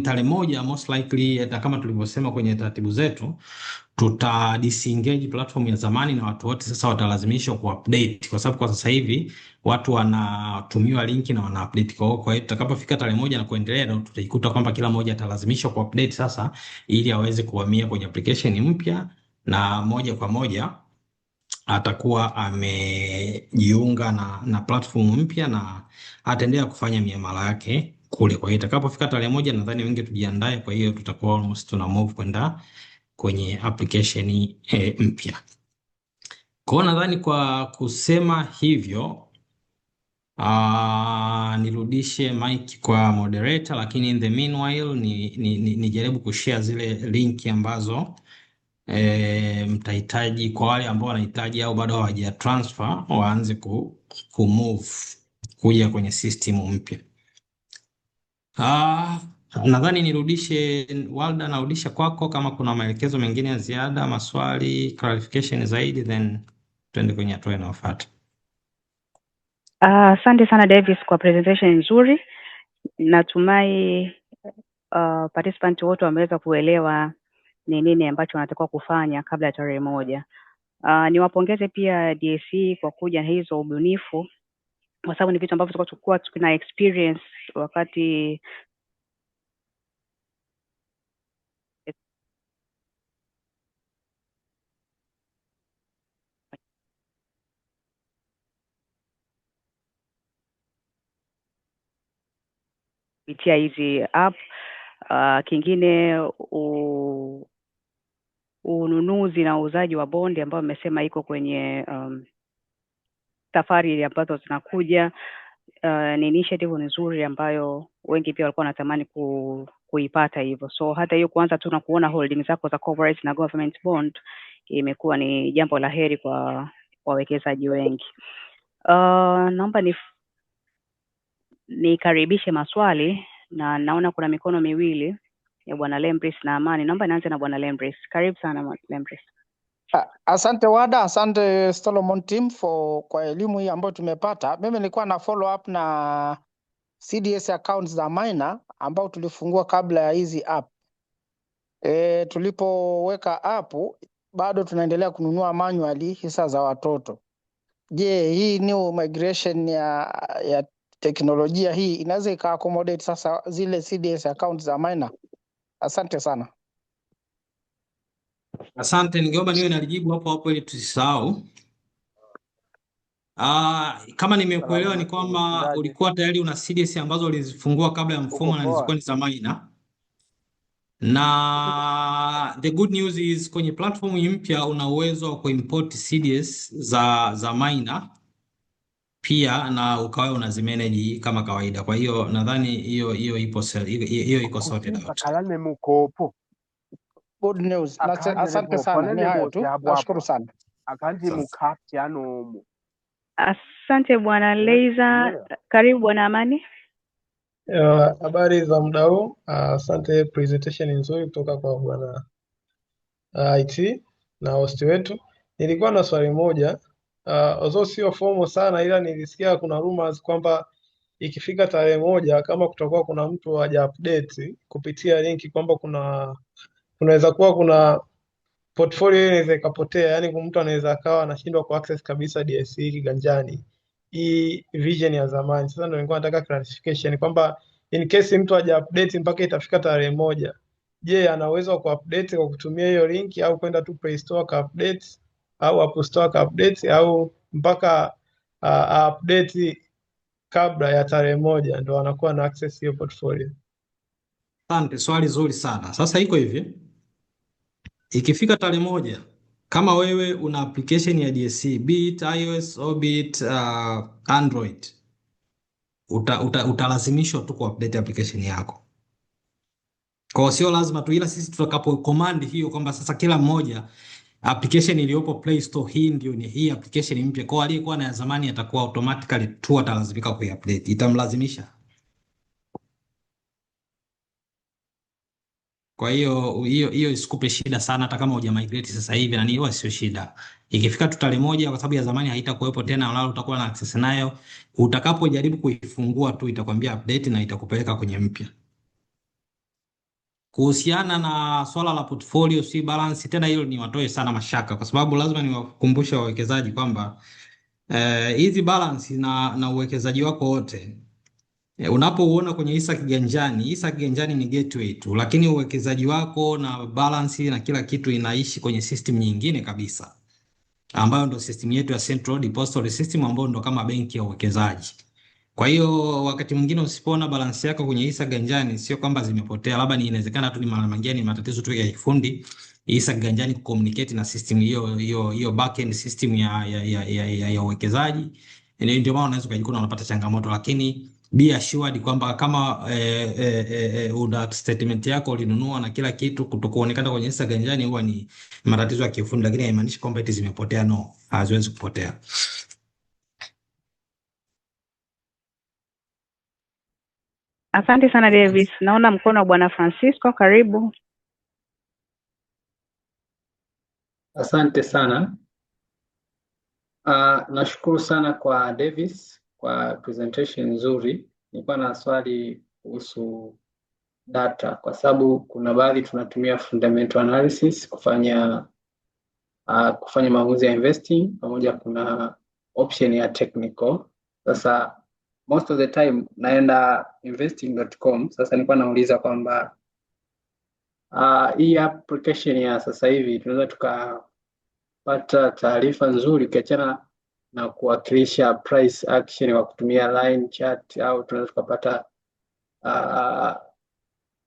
tarehe moja most likely, kama tulivyosema kwenye taratibu zetu, tuta disengage platform ya zamani na watu wote sasa watalazimishwa kuupdate, kwa sababu kwa sasa hivi watu wanatumiwa linki na wana update. Kwa hiyo tutakapofika tarehe moja na kuendelea, tutaikuta kwamba kila mmoja atalazimishwa kuupdate sasa, ili aweze kuhamia kwenye application mpya, na moja kwa moja atakuwa amejiunga na platform mpya na ataendelea kufanya miamala yake kule. Kwa hiyo itakapofika tarehe moja, nadhani wengi tujiandae. Kwa hiyo tutakuwa almost tuna move kwenda kwenye application mpya. Kwa hiyo nadhani kwa kusema hivyo, nirudishe mic kwa moderator, lakini in the meanwhile nijaribu kushare zile linki ambazo mtahitaji kwa wale ambao wanahitaji au bado hawaja transfer waanze move kuja kwenye system mpya. Nadhani nirudishe Walda, narudisha kwako kama kuna maelekezo mengine ya ziada, maswali, clarification zaidi, then tuende kwenye hatua inayofuata. Asante sana Davis kwa presentation nzuri. Natumai participant wote wameweza kuelewa ni nini ambacho wanatakiwa kufanya kabla ya tarehe moja. Niwapongeze pia DSE kwa kuja na hizo ubunifu, kwa sababu ni vitu ambavyo tulikuwa tuna experience wakati kupitia hizi app. Kingine ununuzi na uuzaji wa bondi ambao amesema iko kwenye safari ambazo zinakuja. Ni initiative nzuri ambayo wengi pia walikuwa wanatamani kuipata hivyo. So hata hiyo kuanza tu na kuona holding zako za corporate na government bond imekuwa ni jambo la heri kwa wawekezaji wengi. Naomba nikaribishe maswali, na naona kuna mikono miwili ya Bwana Lembris na Amani. Naomba nianze na Bwana Lembris. Karibu sana Lembris. Asante Wada, asante Solomon team kwa elimu hii ambayo tumepata. Mimi nilikuwa na follow up na CDS accounts za Maina ambao tulifungua kabla ya hizi app. Tulipoweka app bado tunaendelea kununua manually hisa za watoto. Je, hii new migration ya teknolojia hii inaweza ika-accommodate sasa zile CDS accounts za Maina? Asante sana. Asante, ningeomba niwe nalijibu hapo ili tusisahau. Kama nimekuelewa ni kwamba ulikuwa tayari una CDS ambazo ulizifungua kabla ya mfumo na zilikuwa ni za Maina. Na the good news is kwenye platform mpya una uwezo wa kuimport CDS za Maina pia na ukawa unazimanage kama kawaida. Kwa hiyo nadhani hiyo iko sorted out. Kalane mukopo. Good news. Asante sana. Ni hayo tu. Nashukuru sana. Akanji mukapti anomu. Asante Bwana Leiza. Karibu Bwana Amani. Habari za muda huu. Asante, presentation nzuri kutoka kwa Bwana IT na host wetu. Nilikuwa na swali moja, although sio formal sana, ila nilisikia kuna rumors kwamba ikifika tarehe moja kama kutakuwa kuna mtu haja update kupitia linki kwamba kunaweza kuwa kuna portfolio inaweza ikapotea, yani mtu anaweza akawa anashindwa ku access kabisa DSE kiganjani, hii vision ya zamani. Sasa ndio nilikuwa nataka clarification kwamba in case mtu haja update mpaka itafika tarehe moja, je, ana uwezo wa ku-update kwa kutumia hiyo linki au kwenda tu Play Store ka update au App Store ka update au mpaka update kabla ya tarehe moja ndo anakuwa na access hiyo portfolio? Asante, swali zuri sana. Sasa iko hivi, ikifika tarehe moja, kama wewe una application ya DSC, be it iOS or be it Android, utalazimishwa tu ku-update application yako. Kwa hiyo sio lazima tu, ila sisi tutakapo command hiyo kwamba sasa kila mmoja application iliyopo Play Store hii ndio ni hii application mpya, kwa aliyekuwa na ya zamani atakuwa automatically tu atalazimika ku-update, itamlazimisha. Kwa hiyo isikupe shida sana, hata kama huja migrate sasa hivi na hiyo sio shida. Ikifika tu tarehe moja, kwa sababu ya zamani haitakuwepo tena, wala utakuwa na access nayo, utakapojaribu kuifungua tu itakwambia update na itakupeleka kwenye mpya. Kuhusiana na swala la portfolio si balance tena, hilo ni watoe sana mashaka, kwa sababu lazima niwakumbushe wawekezaji kwamba hizi balance na uwekezaji wako wote unapouona kwenye hisa kiganjani ni gateway tu, lakini uwekezaji wako na balance na kila kitu inaishi kwenye system nyingine kabisa, ambayo ndo system yetu ya Central Depository System, ambayo ndo kama benki ya uwekezaji. Kwa hiyo wakati mwingine usipoona balance yako kwenye hisa ganjani, sio kwamba zimepotea, labda ni inawezekana tu ni mara nyingine matatizo tu ya kifundi hisa ganjani communicate na system hiyo backend system ya uwekezaji, ndio maana unaweza kujikuta unapata changamoto, lakini be assured kwamba kama una statement yako ulinunua na kila kitu, kutokuonekana kwenye hisa ganjani huwa ni matatizo ya kiufundi, lakini haimaanishi kwamba eti zimepotea. No, haziwezi kupotea. Asante sana Davis. Naona mkono wa Bwana Francisco, karibu. Asante sana. Nashukuru sana kwa Davis kwa presentation nzuri. Nilikuwa na swali kuhusu data, kwa sababu kuna baadhi tunatumia fundamental analysis kufanya maamuzi ya investing, pamoja kuna option ya technical. Sasa most of the time naenda investing.com. Sasa nilikuwa nauliza kwamba hii application ya sasa hivi tunaweza tukapata taarifa nzuri ukiachana na kuwakilisha price action kwa kutumia line chart, au tunaweza tukapata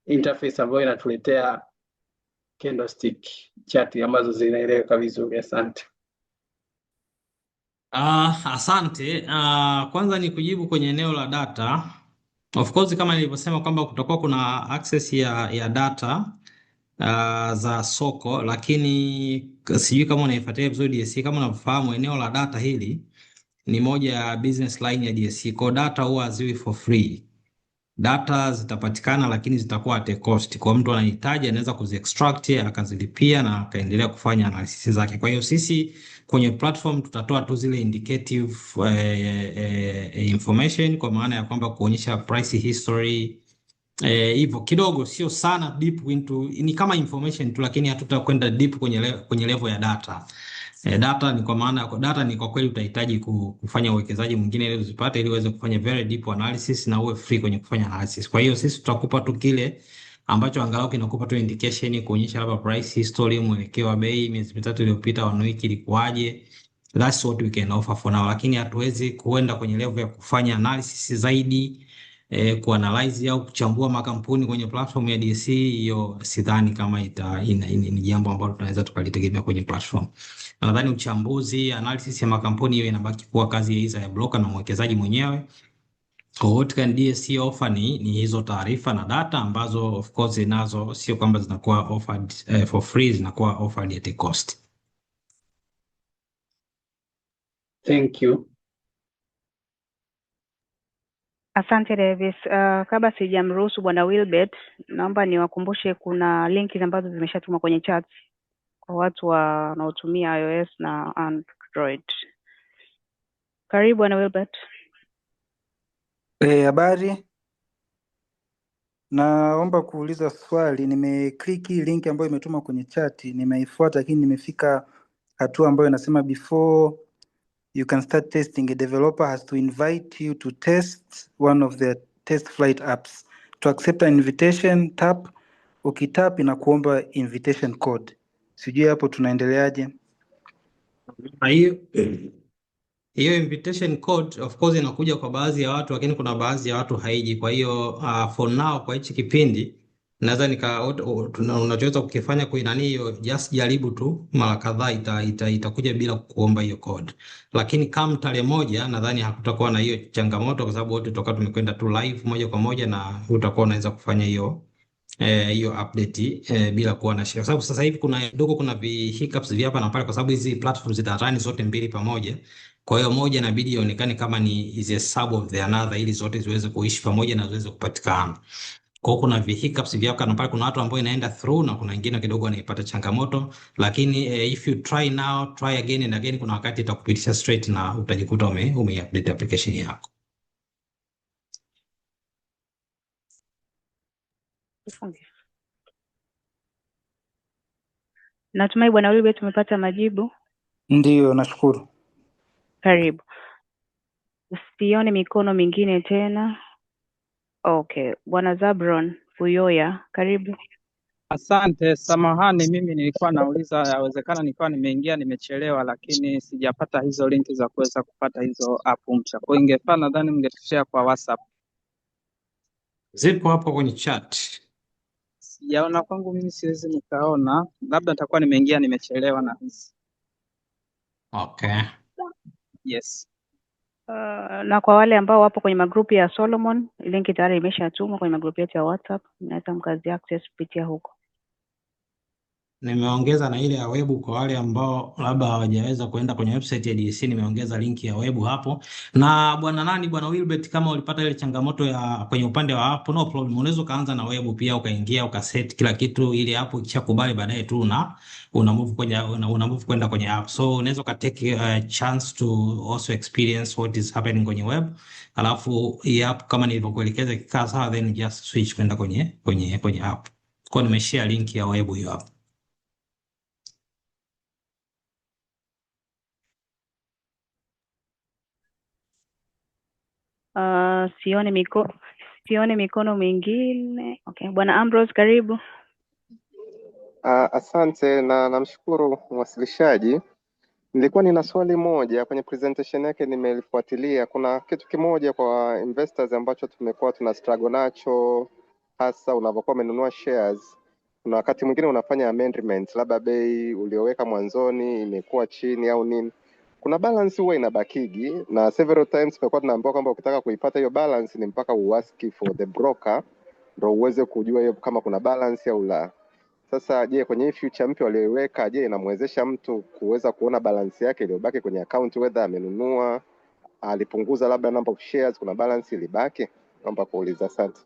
interface ambayo inatuletea candlestick chart ambazo zinaeleweka vizuri? Asante. Asante. Kwanza ni kujibu kwenye eneo la data. Of course kama nilivyosema kwamba kutakuwa kuna access ya data za soko, lakini sijui kama unaifuatilia vizuri DSC. Kama unafahamu, eneo la data hili ni moja ya business line ya DSC. Kwa data huwa haziwi for free. Data zitapatikana lakini zitakuwa at a cost. Kwa mtu anahitaji anaweza kuziextract akazilipia na akaendelea kufanya analysis zake. Kwa hiyo sisi kwenye platform tutatoa tu zile indicative information, kwa maana ya kwamba kuonyesha price history hivyo kidogo, sio sana deep into, ni kama information tu, lakini hatutakwenda deep kwenye level ya data. Data ni kwa maana data ni kwa kweli utahitaji kufanya uwekezaji mwingine ili uzipate, ili uweze kufanya very deep analysis na uwe free kwenye kufanya analysis. Kwa hiyo sisi tutakupa tu kile ambacho angalau kinakupa tu indication kuonyesha labda price history, mwelekeo wa bei miezi mitatu iliyopita, one week ilikuwaje. That's what we can offer for now, lakini hatuwezi kuenda kwenye level ya kufanya analysis zaidi, kuanalyze au kuchambua makampuni kwenye platform ya DSC. Hiyo sidhani kama ni jambo ambalo tunaweza tukalitegemea kwenye platform. Nadhani uchambuzi, analysis ya makampuni hiyo inabaki kuwa kazi ya broker na mwekezaji mwenyewe. What can DSC offer ni hizo taarifa na data ambazo of course nazo sio kwamba zinakuwa offered for free, zinakuwa offered at a cost. Thank you. Asante Davis. Kabla sijamruhusu Bwana Wilbert, naomba niwakumbushe kuna linki ambazo zimeshatumwa kwenye chat kwa watu wanaotumia iOS na Android. Karibu Bwana Wilbert. Habari. Naomba kuuliza swali. Nimekliki link ambayo imetumwa kwenye chat, nimeifuata, lakini nimefika hatua ambayo inasema before you can start testing, a developer has to invite you to test one of the test flight apps. To accept an invitation, tap. Ukitap inakuomba invitation code. Sijui hapo tunaendeleaje? Hiyo invitation code of course inakuja kwa baadhi ya watu, lakini kuna baadhi ya watu haiji. Kwa hiyo for now, kwa hichi kipindi naweza unachoweza kukifanya kwa nani hiyo, just jaribu tu mara kadhaa, itakuja bila kuomba hiyo code. Lakini kama tarehe moja, nadhani hakutakuwa na hiyo changamoto, kwa sababu wote tutakuwa tumekwenda tu live moja kwa moja, na utakuwa unaweza kufanya hiyo hiyo update bila kuwa na shida, kwa sababu sasa hivi kuna hiccups vya hapa na pale, kwa sababu hizi platforms zitarani zote mbili pamoja. Kwa hiyo moja inabidi ionekane kama ni is a sub of the another, ili zote ziweze kuishi pamoja na ziweze kupatikana. Kwa hiyo kuna hiccups vya hapa na pale, kuna watu ambao inaenda through na kuna wengine kidogo wanaipata changamoto, lakini if you try now, try again and again, kuna wakati itakupitisha straight na utajikuta umeupdate application yako. Natumai Bwana Wilbert tumepata majibu. Ndiyo, nashukuru. Karibu. Sione mikono mingine tena. Okay, Bwana Zabron Fuyoya, karibu. Asante, samahani, mimi nilikuwa nauliza, yawezekana nilikuwa nimeingia nimechelewa, lakini sijapata hizo linki za kuweza kupata hizo app mpya. Kwa hiyo ingefaa, nadhani mngetushare kwa WhatsApp. Zipo hapo kwenye chat. Sijaona kwangu mimi, siwezi nikaona, labda nitakuwa nimeingia nimechelewa na hizi. Okay. Yes. Na kwa wale ambao wapo kwenye magrupu ya Solomon, linki tayari imeshatumwa kwenye magrupu yetu ya WhatsApp, mnaweza mkazi access kupitia huko. Nimeongeza na ile ya web kwa wale ambao labda hawajaweza kuenda kwenye website ya DSC, nimeongeza linki ya web hapo. Na bwana Wilbert, kama ulipata ile changamoto ya kwenye upande wa app, no problem, unaweza kaanza na web pia, ukaingia ukaset kila kitu, ili app ikishakubali baadaye tu una move kwenda kwenye app. So unaweza ka take a chance to also experience what is happening kwenye web, alafu hii app kama nilivyokuelekeza ikikaa sawa, then just switch kwenda kwenye app. Kwa nimeshare link ya web hiyo hapo. Sione mikono mingine. Okay, Bwana Ambrose, karibu. Asante na namshukuru mwasilishaji. Nilikuwa nina swali moja kwenye presentation yake, nimelifuatilia. Kuna kitu kimoja kwa investors ambacho tumekuwa tuna struggle nacho, hasa unapokuwa umenunua shares. Kuna wakati mwingine unafanya amendment, labda bei ulioweka mwanzoni imekuwa chini au nini. Kuna balance huwa inabakigi, na several times tumekuwa tunaambiwa kwamba ukitaka kuipata hiyo balance ni mpaka uask for the broker ndio uweze kujua hiyo kama kuna balance au la. Sasa je, kwenye future mpya walioiweka, je, inamwezesha mtu kuweza kuona balance yake iliyobaki kwenye account, whether amenunua, alipunguza labda number of shares, kuna balance ilibaki? Naomba kuuliza. Asante.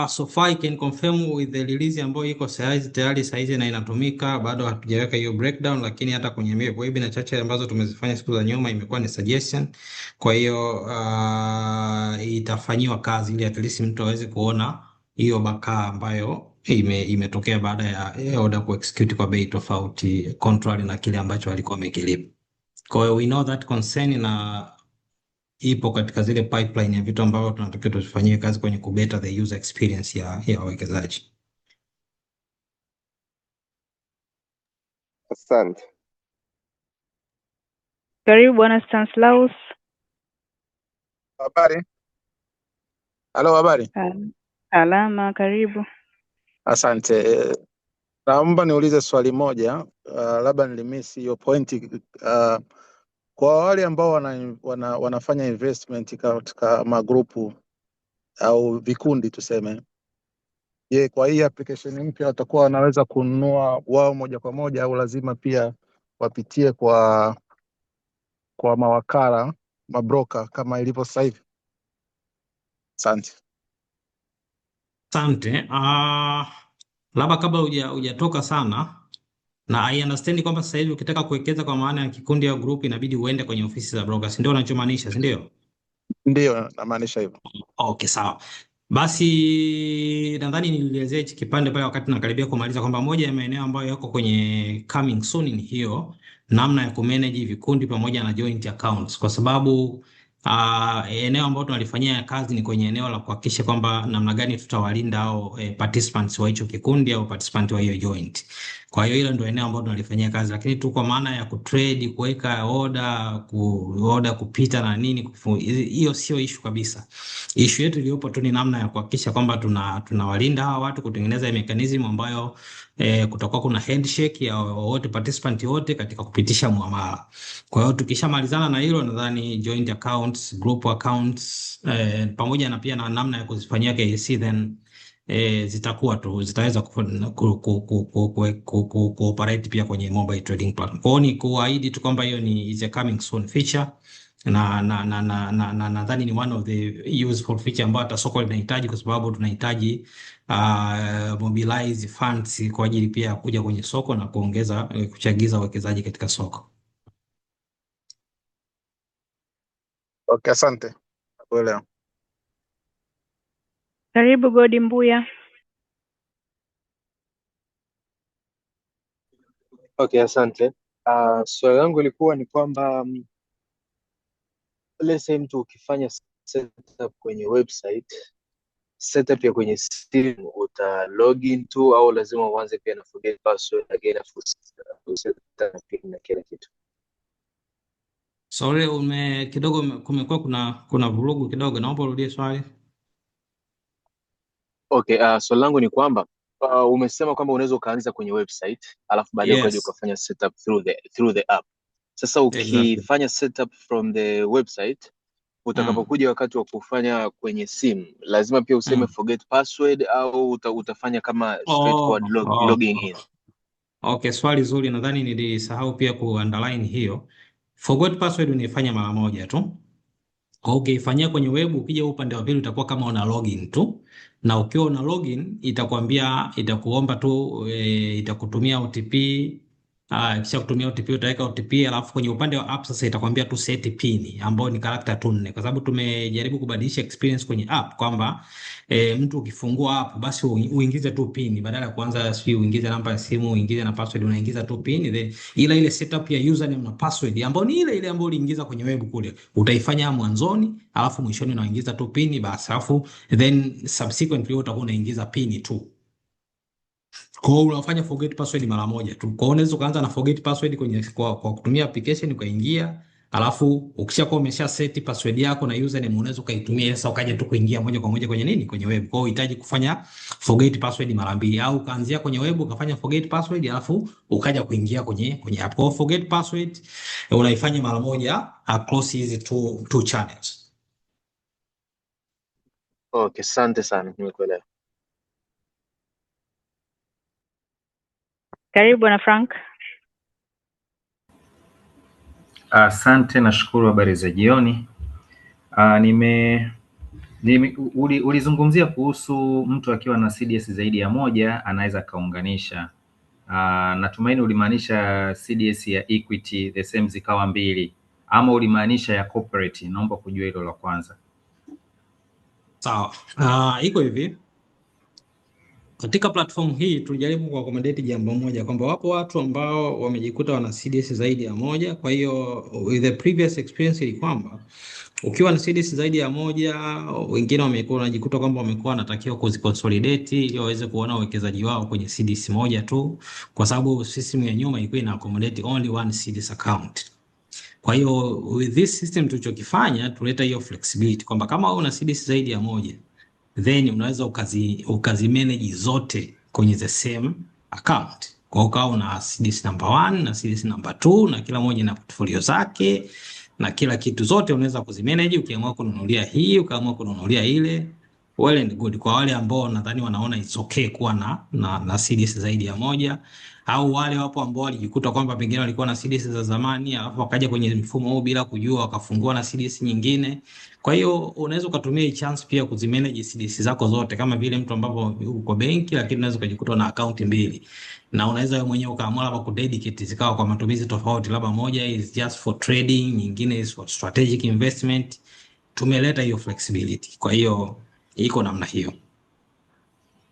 So far I can confirm with the release ambayo iko tayari saizi na inatumika, bado hatujaweka hiyo breakdown, lakini hata kwenye webinar chache ambazo tumezifanya siku za nyuma imekuwa ni suggestion. Kwa hiyo itafanyiwa kazi ili at least mtu aweze kuona hiyo baka ambayo imetokea baada ya order ku execute kwa bei tofauti contrary na kile ambacho alikuwa amekilipa. Kwa hiyo we know that concern na ipo katika zile pipeline ya vitu ambavyo tunatakiwa tufanyie kazi kwenye kubeta the user experience ya wawekezaji. Asante. Karibu Bwana Stanislaus. Habari. Halo, habari. Alama, karibu. Asante. Naomba niulize swali moja, labda nilimisi hiyo pointi. Kwa wale ambao wanafanya investment katika magrupu au vikundi tuseme, je, kwa hii application mpya watakuwa wanaweza kununua wao moja kwa moja au lazima pia wapitie kwa mawakala, mabroker kama ilivyo sasa hivi? Asante. Asante. Labda kabla hujatoka sana, na I understand kwamba sasa hivi ukitaka kuwekeza kwa maana ya kikundi au group inabidi uende kwenye ofisi za brokers, ndio unachomaanisha, si ndio? Ndio, namaanisha hivyo. Okay, sawa. Basi nadhani nilielezea hichi kipande pale wakati nakaribia kumaliza kwamba moja ya maeneo ambayo yako kwenye coming soon ni hiyo namna ya kumanage vikundi pamoja na joint accounts, kwa sababu Eneo ambalo tunalifanyia kazi ni kwenye eneo la kuhakikisha kwamba namna gani tutawalinda au participants wa hicho kikundi au participant wa hiyo joint. Kwa hiyo hilo ndio eneo ambalo tunalifanyia kazi, lakini tu kwa maana ya kutrade, kuweka order kupita na nini, hiyo sio issue kabisa. Issue yetu iliyopo tu ni namna ya kuhakikisha kwamba tunawalinda hawa watu, kutengeneza mechanism ambayo kutakuwa kuna handshake ya wote participant wote katika kupitisha muamala. Kwa hiyo tukishamalizana na hilo, nadhani joint accounts, group accounts pamoja na pia na namna ya kuzifanyia KYC then zitakuwa tu zitaweza cooperate pia kwenye mobile trading platform. Kwa hiyo ni kuahidi tu kwamba hiyo is a coming soon feature na nadhani ni one of the useful feature ambayo hata soko linahitaji, kwa sababu tunahitaji mobilize funds kwa ajili pia ya kuja kwenye soko na kuchagiza uwekezaji katika soko. Okay, asante. Nakuelewa. Karibu Godi Mbuya. Okay, asante. Swali langu ilikuwa ni kwamba let's say mtu ukifanya setup kwenye website, setup ya kwenye simu uta login tu au lazima uanze pia na forget password again na kila kitu? Sorry, kidogo kumekuwa kuna vurugu kidogo, naomba urudie swali. Okay, swali langu ni kwamba umesema kwamba unaweza ukaanza kwenye website alafu baadaye ukaja ukafanya setup through the app. Sasa ukifanya setup from the website, utakapokuja wakati wa kufanya kwenye simu lazima pia useme forget password au utafanya kama straightforward logging in? Okay, swali zuri, nadhani nilisahau pia kuunderline hiyo. Forget password unaifanya mara moja tu. Ukifanyia kwenye web, ukija upande wa pili utakuwa kama una login tu, na ukiwa una login itakuomba tu itakutumia OTP. Kisha kutumia OTP utaweka OTP, alafu kwenye upande wa app sasa itakwambia tu set pin ambayo ni character tu 4, kwa sababu tumejaribu kubadilisha experience kwenye app kwamba mtu ukifungua app basi uingize tu pin badala ya kuanza uingize namba ya simu, uingize na password, unaingiza tu pin. Ile setup ya username na password ambayo ni ile ambayo uliingiza kwenye web kule utaifanya mwanzoni, alafu mwishoni unaingiza tu pin basi, alafu then subsequently utakuwa unaingiza pin tu. Kwa hiyo unafanya forget password mara moja tu. Kwa hiyo unaweza kuanza na forget password kwa kutumia application ukaingia, alafu ukishakuwa umesha set password yako na username unaweza ukaitumia sasa ukaja tu kuingia moja kwa moja kwenye kwenye web. Kwa hiyo unahitaji kufanya forget password mara mbili, au ukaanzia kwenye web ukafanya forget password alafu ukaja kuingia kwenye app. Kwa forget password unaifanya mara moja across hizi two channels. Okay, asante sana, nimekuelewa. Karibu Bwana Frank. Asante, nashukuru. Habari za jioni. Ulizungumzia kuhusu mtu akiwa na CDS zaidi ya moja anaweza kaunganisha. Natumaini ulimaanisha CDS ya Equity the same zikawa mbili, ama ulimaanisha ya corporate? Naomba kujua hilo la kwanza. Sawa. Iko hivi. Katika platform hii tulijaribu kuaccommodate jambo moja kwamba wapo watu ambao wamejikuta wana CDS zaidi ya moja. Kwa hiyo with the previous experience ili kwamba ukiwa na CDS zaidi ya moja, wengine wamekuwa wanajikuta kwamba wamekuwa wanatakiwa kuziconsolidate ili waweze kuona uwekezaji wao kwenye CDS moja tu, kwa sababu system ya nyuma ilikuwa ina accommodate only one CDS account. Kwa hiyo with this system tulichokifanya tuleta hiyo flexibility kwamba kama una CDS zaidi ya moja then unaweza ukazi manage zote kwenye the same account. Kwa hiyo ukawa una CDS number 1 na CDS number 2 na kila moja na portfolio zake na kila kitu, zote unaweza kuzimanage. Ukiamua kununulia hii, ukaamua kununulia ile, well and good. Kwa wale ambao nadhani wanaona it's okay kuwa na CDS zaidi ya moja, au wale wapo ambao walijikuta kwamba pengine walikuwa na CDS za zamani alafu wakaja kwenye mfumo huu bila kujua wakafungua na CDS nyingine. Kwa hiyo unaweza ukatumia chance pia kuzimanage CDS zako zote, kama vile mtu ambapo uko benki lakini unaweza kujikuta na account mbili, na unaweza wewe mwenyewe ukaamua labda kudedicate zikawa kwa matumizi tofauti, labda moja is just for trading, nyingine is for strategic investment. Tumeleta hiyo flexibility. Kwa hiyo iko namna hiyo.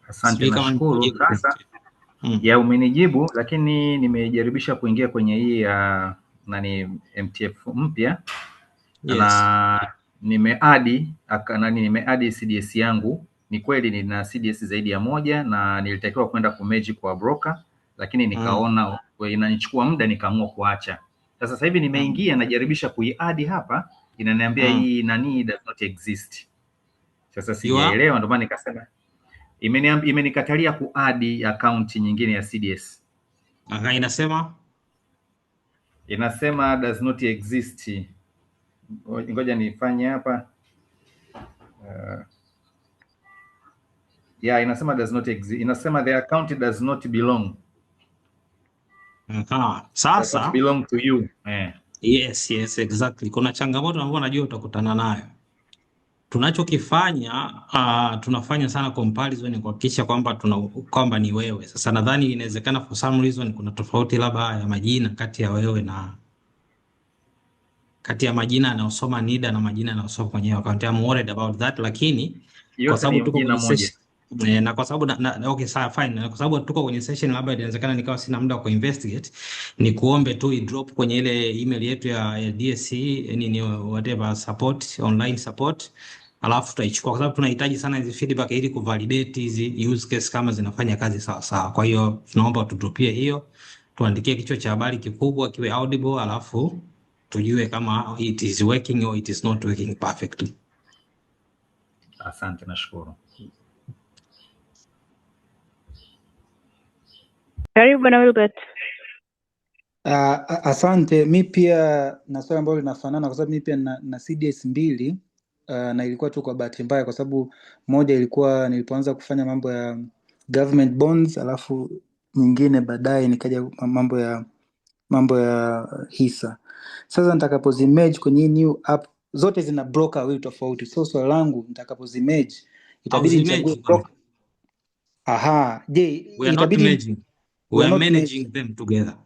Asante, nashukuru. Sasa ya umenijibu, lakini nimejaribisha kuingia kwenye hii ya MTF mpya. Yes. nimeadi CDS yangu. Ni kweli nina CDS zaidi ya moja na nilitakiwa kwenda kumeji kwa broker, lakini nikaona inanichukua muda, nikaamua kuacha. Sasa hivi nimeingia najaribisha kuiadi hapa, inaniambia hii nani does not exist. Sasa sijaelewa, ndio maana nikasema imenikatalia kuadi account nyingine ya CDS. Inasema does not exist. Ngoja nifanye hapa. Inasema does not exist. Inasema the account does not belong. Sasa does not belong to you. Yes, exactly. Kuna changamoto ambayo najua utakutana nayo. Tunachokifanya tunafanya sana comparison kuhakikisha kwamba ni wewe. Sasa nadhani inawezekana for some reason kuna tofauti labda ya majina kati ya wewe na kati ya majina yanayosoma NIDA na majina yanayosoma kwenye account. I'm worried about that, lakini kwa sababu tuko kwenye session na kwa sababu okay, sawa, fine. Na kwa sababu tuko kwenye session labda inawezekana nikawa sina muda wa kuinvestigate, ni kuombe tu drop kwenye ile email yetu ya DSC ni whatever support, online support, alafu tutaichukua kwa sababu tunahitaji sana hizi feedback ili kuvalidate hizi use case kama zinafanya kazi sawa sawa. Kwa hiyo tunaomba tutupie hiyo, tuandikie kichwa cha habari kikubwa kiwe audible, alafu tujue kama it is working or it is not working perfectly. Asante, nashukuru. Karibu Bwana Wilbert. Asante. Mi pia na swali ambalo linafanana kwa sababu mi pia na CDS 2 na ilikuwa tu kwa bahati mbaya kwa sababu moja ilikuwa nilipoanza kufanya mambo ya government bonds, alafu nyingine baadaye nikaja mambo ya hisa. Sasa nitakapozimerge kwenye new app zote zina broker wawili tofauti. So swali langu nitakapozimerge itabidi nichague broker. We are not merging. We are managing them together.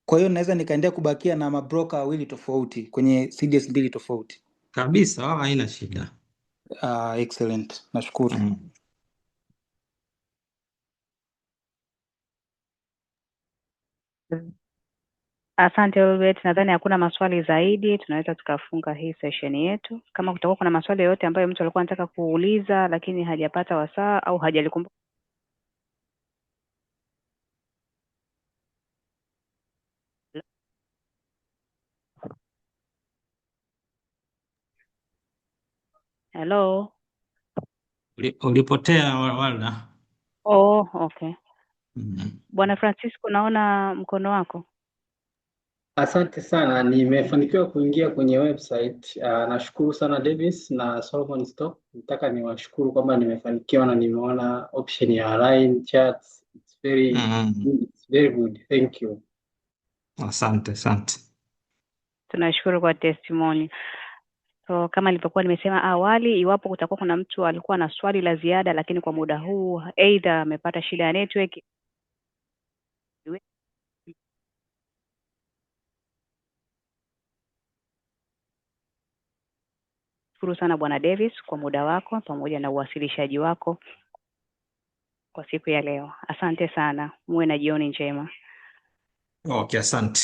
Kwa hiyo naweza nikaendelea kubakia na mabroker wawili tofauti kwenye CDS 2 tofauti. Kabisa, haina shida. Excellent. Nashukuru. Asante Wilbert, nadhani hakuna maswali zaidi, tunaweza tukafunga hii session yetu. Kama kutakuwa kuna maswali yote ambayo mtu alikuwa anataka kuuliza lakini hajapata wasaa au hajalikumbuka. Hello. Ulipotea Walda. Oh, okay. Bwana Francisco, naona mkono wako. Asante sana, nimefanikiwa kuingia kwenye website. Nashukuru sana Davis na Solomon Stock. Nataka niwashukuru kwamba nimefanikiwa na nimeona option ya align charts. It's very good. Thank you. Asante. Tunashukuru kwa testimony. So kama nilivyokuwa nimesema awali, iwapo kutakuwa kuna mtu alikuwa na swali la ziada lakini kwa muda huu either amepata shida ya network, shukuru sana Bwana Davis kwa muda wako pamoja na uwasilishaji wako kwa siku ya leo. Asante sana. Muwe na jioni njema. Okay, asante.